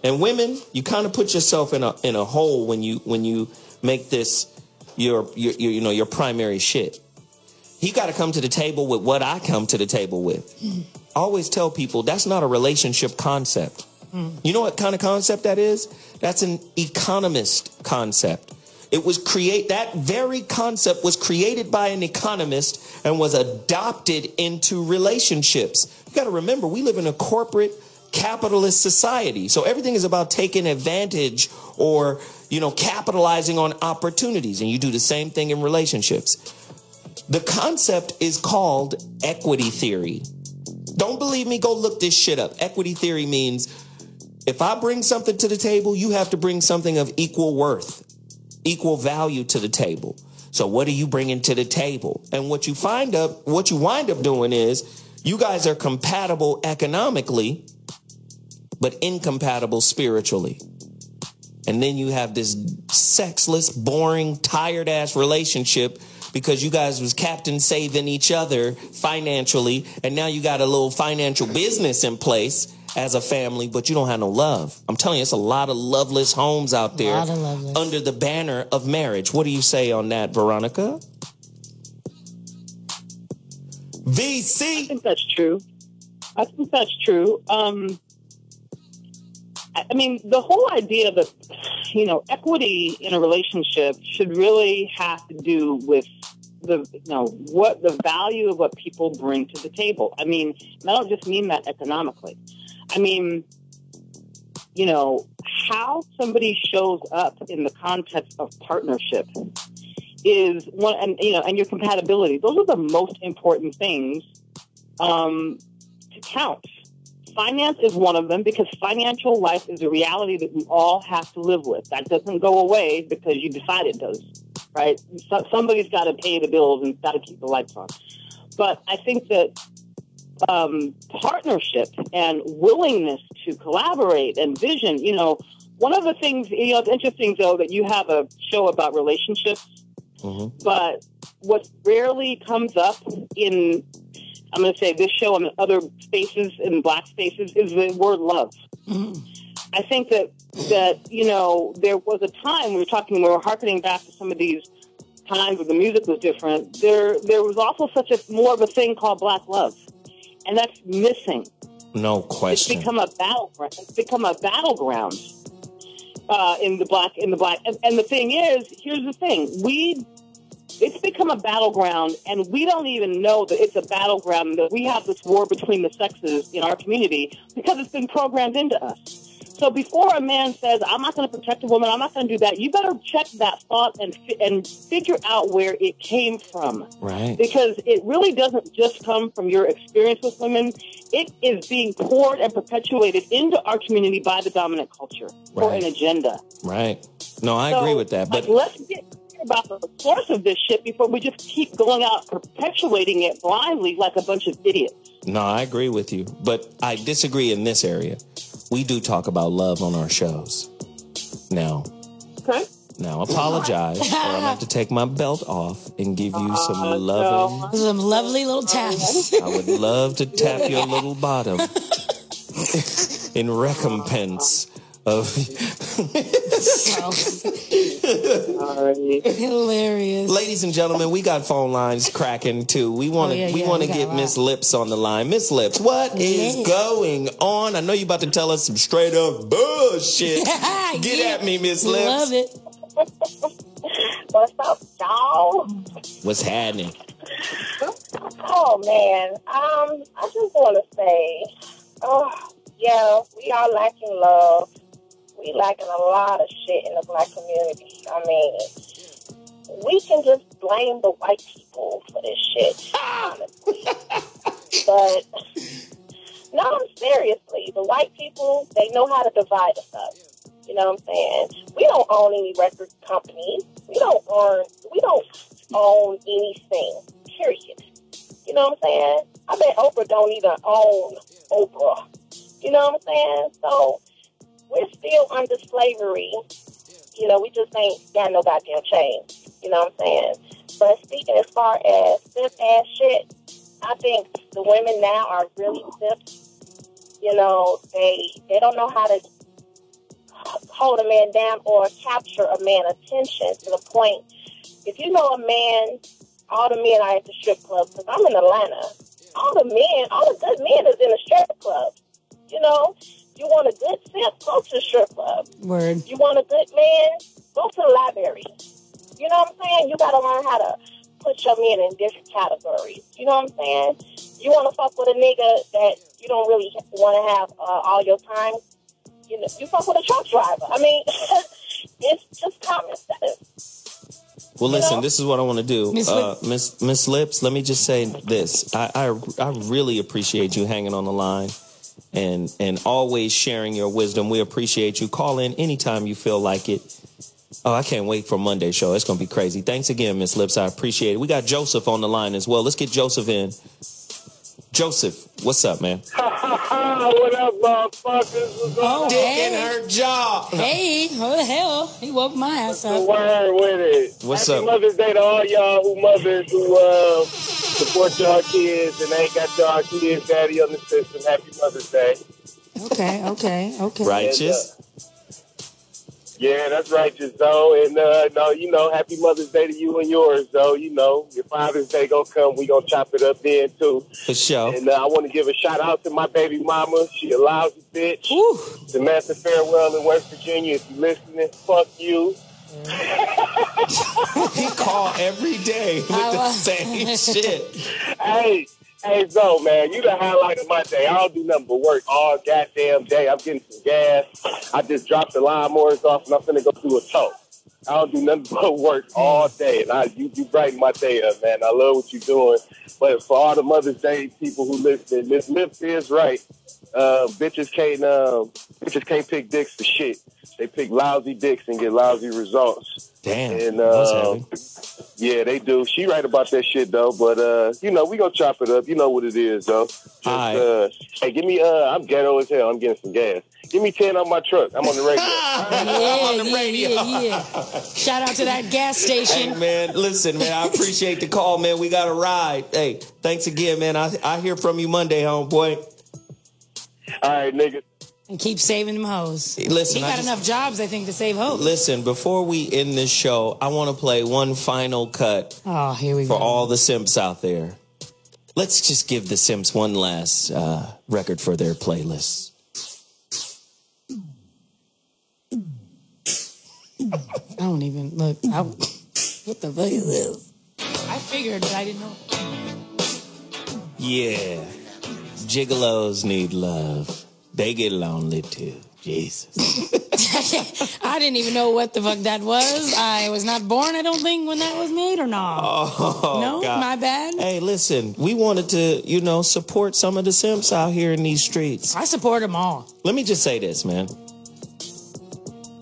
And women, you kind of put yourself in a hole when you make this your primary shit. He got to come to the table with what I come to the table with. I always tell people that's not a relationship concept. You know what kind of concept that is? That's an economist concept. That very concept was created by an economist and was adopted into relationships. You got to remember, we live in a corporate capitalist society. So everything is about taking advantage or, capitalizing on opportunities. And you do the same thing in relationships. The concept is called equity theory. Don't believe me? Go look this shit up. Equity theory means if I bring something to the table, you have to bring something of equal worth, equal value to the table. So what are you bringing to the table? And what you wind up doing is you guys are compatible economically, but incompatible spiritually. And then you have this sexless, boring, tired-ass relationship because you guys was captain saving each other financially, and now you got a little financial business in place as a family, but you don't have no love. I'm telling you, it's a lot of loveless homes out there under the banner of marriage. What do you say on that, Veronica? VC? I think that's true. I mean, the whole idea that, equity in a relationship should really have to do with what the value of what people bring to the table. I mean, I don't just mean that economically. I mean, how somebody shows up in the context of partnership is one, and your compatibility. Those are the most important things to count. finance is one of them because financial life is a reality that we all have to live with. That doesn't go away because you decide it does, right? Somebody's got to pay the bills and got to keep the lights on. But I think that partnership and willingness to collaborate and vision, one of the things, it's interesting, though, that you have a show about relationships, but what rarely comes up in, I'm going to say this show and other spaces, in Black spaces, is the word love. I think that there was a time we were hearkening back to some of these times where the music was different. There was also such more of a thing called Black love, and that's missing. No question. It's become a battleground. In the black, and the thing is, here's the thing: it's become a battleground, and we don't even know that it's a battleground. That we have this war between the sexes in our community because it's been programmed into us. So before a man says, "I'm not going to protect a woman," I'm not going to do that. You better check that thought and figure out where it came from, right? Because it really doesn't just come from your experience with women. It is being poured and perpetuated into our community by the dominant culture for an agenda. Right. No, I agree with that. But let's get clear about the source of this shit before we just keep going out perpetuating it blindly like a bunch of idiots. No, I agree with you, but I disagree in this area. We do talk about love on our shows. Now, apologize, or I'm going to have to take my belt off and give you some loving. Some lovely little taps. I would love to tap your little bottom in recompense of... Hilarious. Ladies and gentlemen, we got phone lines cracking too. We want to get Miss Lips on the line. Miss Lips, what is going on? I know you're about to tell us some straight up bullshit. Get at me, Miss Lips. Love it. What's up, y'all? What's happening? Oh man, I just want to say, we are lacking love. We lacking a lot of shit in the Black community. I mean, we can just blame the white people for this shit, honestly. But no, seriously, the white people, they know how to divide us up. You know what I'm saying? We don't own any record companies. We don't own anything. Period. You know what I'm saying? I bet Oprah don't even own Oprah. You know what I'm saying? So we're still under slavery. We just ain't got no goddamn change. You know what I'm saying? But speaking as far as simp ass shit, I think the women now are really simps. They don't know how to hold a man down or capture a man's attention to the point. If you know a man, all the men are at the strip club, because I'm in Atlanta. All the good men is in the strip club. You want a good simp, go to the strip club. Word. You want a good man, go to the library. You know what I'm saying? You got to learn how to put your men in different categories. You know what I'm saying? You want to fuck with a nigga that you don't really want to have all your time. You fuck with a truck driver. I mean, it's just common sense. Well, listen, this is what I want to do. Miss Lips, let me just say this. I really appreciate you hanging on the line and always sharing your wisdom. We appreciate you. Call in anytime you feel like it. Oh, I can't wait for Monday's show. It's going to be crazy. Thanks again, Miss Lips. I appreciate it. We got Joseph on the line as well. Let's get Joseph in. Joseph, what's up, man? What up, motherfuckers? Dick in her jaw. Hey, what the hell? He woke my ass up. Word with it. What's Happy up? Mother's Day to all y'all mothers who support y'all kids and ain't got y'all kids daddy on the system. Happy Mother's Day. Okay. Righteous. Yeah, that's righteous, though. And, happy Mother's Day to you and yours, though. Your Father's Day gonna come. We gonna chop it up then, too. For sure. And I want to give a shout-out to my baby mama. She a lousy bitch. Ooh. Samantha Farewell in West Virginia. If you listening, fuck you. He call every day with the same shit. Hey, Zoe, man, you the highlight of my day. I don't do nothing but work all goddamn day. I'm getting some gas. I just dropped the lawnmowers off, and I'm finna go do a tow. I don't do nothing but work all day. And you brighten my day up, man. I love what you're doing. But for all the Mother's Day people who listen, Miss Lips is right. Bitches can't pick dicks for shit. They pick lousy dicks and get lousy results. Damn. And yeah, they do. She right about that shit though. But we gonna chop it up. You know what it is though. Just, hey, give me. I'm ghetto as hell. I'm getting some gas. Give me 10 on my truck. I'm on the radio. I'm on the radio. Yeah. Shout out to that gas station. Hey, man, listen, man, I appreciate the call, man. We got a ride. Hey, thanks again, man. I hear from you Monday, homeboy. All right, nigga. And keep saving them hoes. Listen, he got enough jobs, I think, to save hoes. Listen, before we end this show, I want to play one final cut. Oh, here we go. For all the simps out there. Let's just give the simps one last record for their playlist. I don't even look. What the fuck is this? I figured, but I didn't know. Yeah. Gigolos need love. They get lonely too. Jesus. I didn't even know what the fuck that was. I was not born, I don't think, when that was made or not. Oh, no, God. My bad. Hey, listen, we wanted to, support some of the simps out here in these streets. I support them all. Let me just say this, man.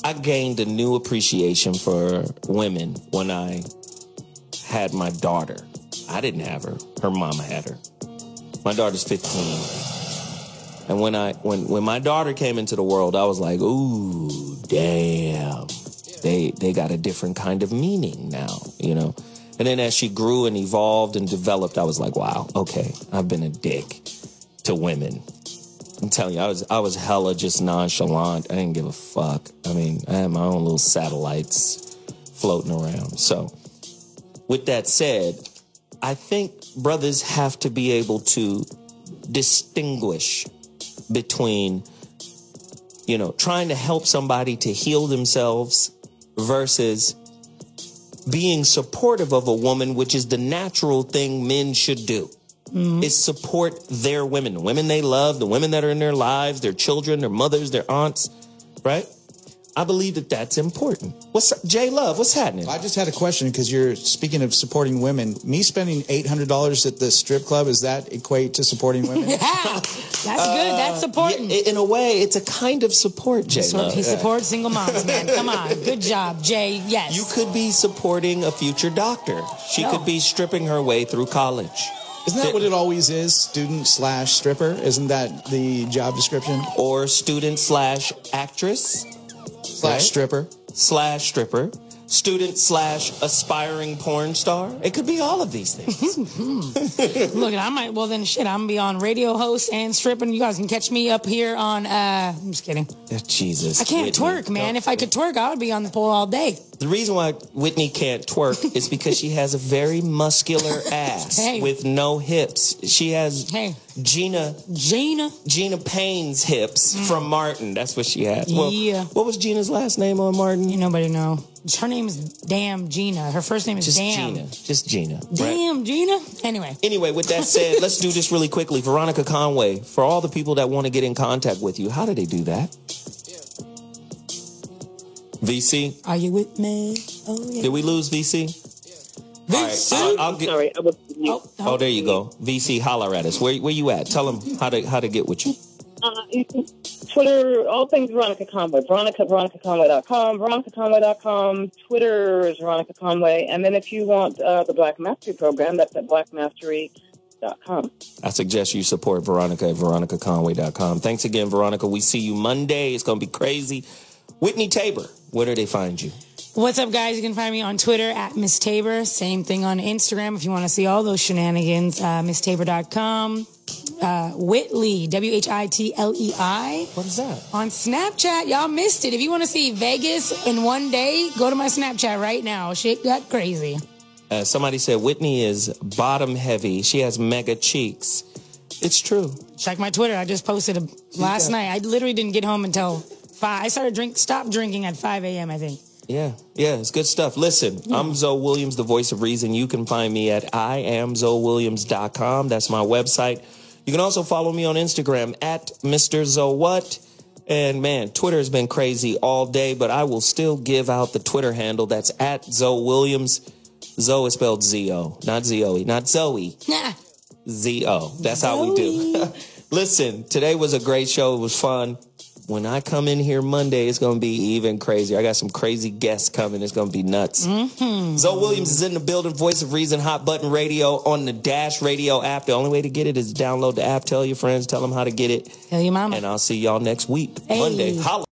I gained a new appreciation for women when I had my daughter. I didn't have her. Her mama had her. My daughter's 15. And when my daughter came into the world, I was like, ooh, damn. They got a different kind of meaning now, And then as she grew and evolved and developed, I was like, wow, okay, I've been a dick to women. I'm telling you, I was hella just nonchalant. I didn't give a fuck. I mean, I had my own little satellites floating around. So, with that said, I think brothers have to be able to distinguish between, trying to help somebody to heal themselves versus being supportive of a woman, which is the natural thing men should do. Mm-hmm. Is support their women, the women they love, the women that are in their lives, their children, their mothers, their aunts, right? I believe that that's important. Jay Love, what's happening? I just had a question because you're speaking of supporting women. Me spending $800 at the strip club, does that equate to supporting women? Yeah, that's good. That's supporting. In a way, it's a kind of support, Jay Love. He supports single moms, man. Come on. Good job, Jay. Yes. You could be supporting a future doctor. She could be stripping her way through college. Isn't that what it always is? Student/stripper? Isn't that the job description? Or student/actress? /stripper. /stripper. Student/aspiring porn star. It could be all of these things. Look, I'm going to be on radio host and stripping. You guys can catch me up here on, I'm just kidding. Jesus. I can't twerk, man. If I could twerk, I would be on the pole all day. The reason why Whitney can't twerk is because she has a very muscular ass with no hips. She has Gina Payne's hips from Martin. That's what she has. Well, what was Gina's last name on Martin? Nobody know. Her name is Damn Gina. Her first name is Damn. Just Gina. Damn, right? Gina. Anyway, with that said, let's do this really quickly. Veronica Conway, for all the people that want to get in contact with you, how do they do that? VC? Are you with me? Oh, yeah. Did we lose VC? VC? All right, I'm sorry. I was there you go. VC, holler at us. Where you at? Tell them how to get with you. You can Twitter, all things Veronica Conway. VeronicaConway.com. VeronicaConway.com. Twitter is Veronica Conway. And then if you want the Black Mastery program, that's at blackmastery.com. I suggest you support Veronica at VeronicaConway.com. Thanks again, Veronica. We see you Monday. It's going to be crazy. Whitney Tabor, where do they find you? What's up, guys? You can find me on Twitter at Miss Tabor. Same thing on Instagram if you want to see all those shenanigans. MissTabor.com. Whitley, WHITLEI. What is that? On Snapchat. Y'all missed it. If you want to see Vegas in one day, go to my Snapchat right now. Shit got crazy. Somebody said Whitney is bottom heavy. She has mega cheeks. It's true. Check my Twitter. I just posted it last night. I literally didn't get home until 5. I stopped drinking at 5 a.m., I think. Yeah, it's good stuff. Listen, I'm Zoe Williams, the voice of reason. You can find me at IamZoeWilliams.com. That's my website. You can also follow me on Instagram at Mr. Zoe What. And man, Twitter has been crazy all day, but I will still give out the Twitter handle. That's at Zoe Williams. Zoe is spelled Z-O, not Z-O-E, not Zoe. Z-O. That's how we do. Listen, today was a great show. It was fun. When I come in here Monday, it's going to be even crazier. I got some crazy guests coming. It's going to be nuts. Zoe Williams is in the building, Voice of Reason, Hot Button Radio on the Dash Radio app. The only way to get it is download the app. Tell your friends. Tell them how to get it. Tell your mama. And I'll see y'all next week, Hey. Monday. Holla.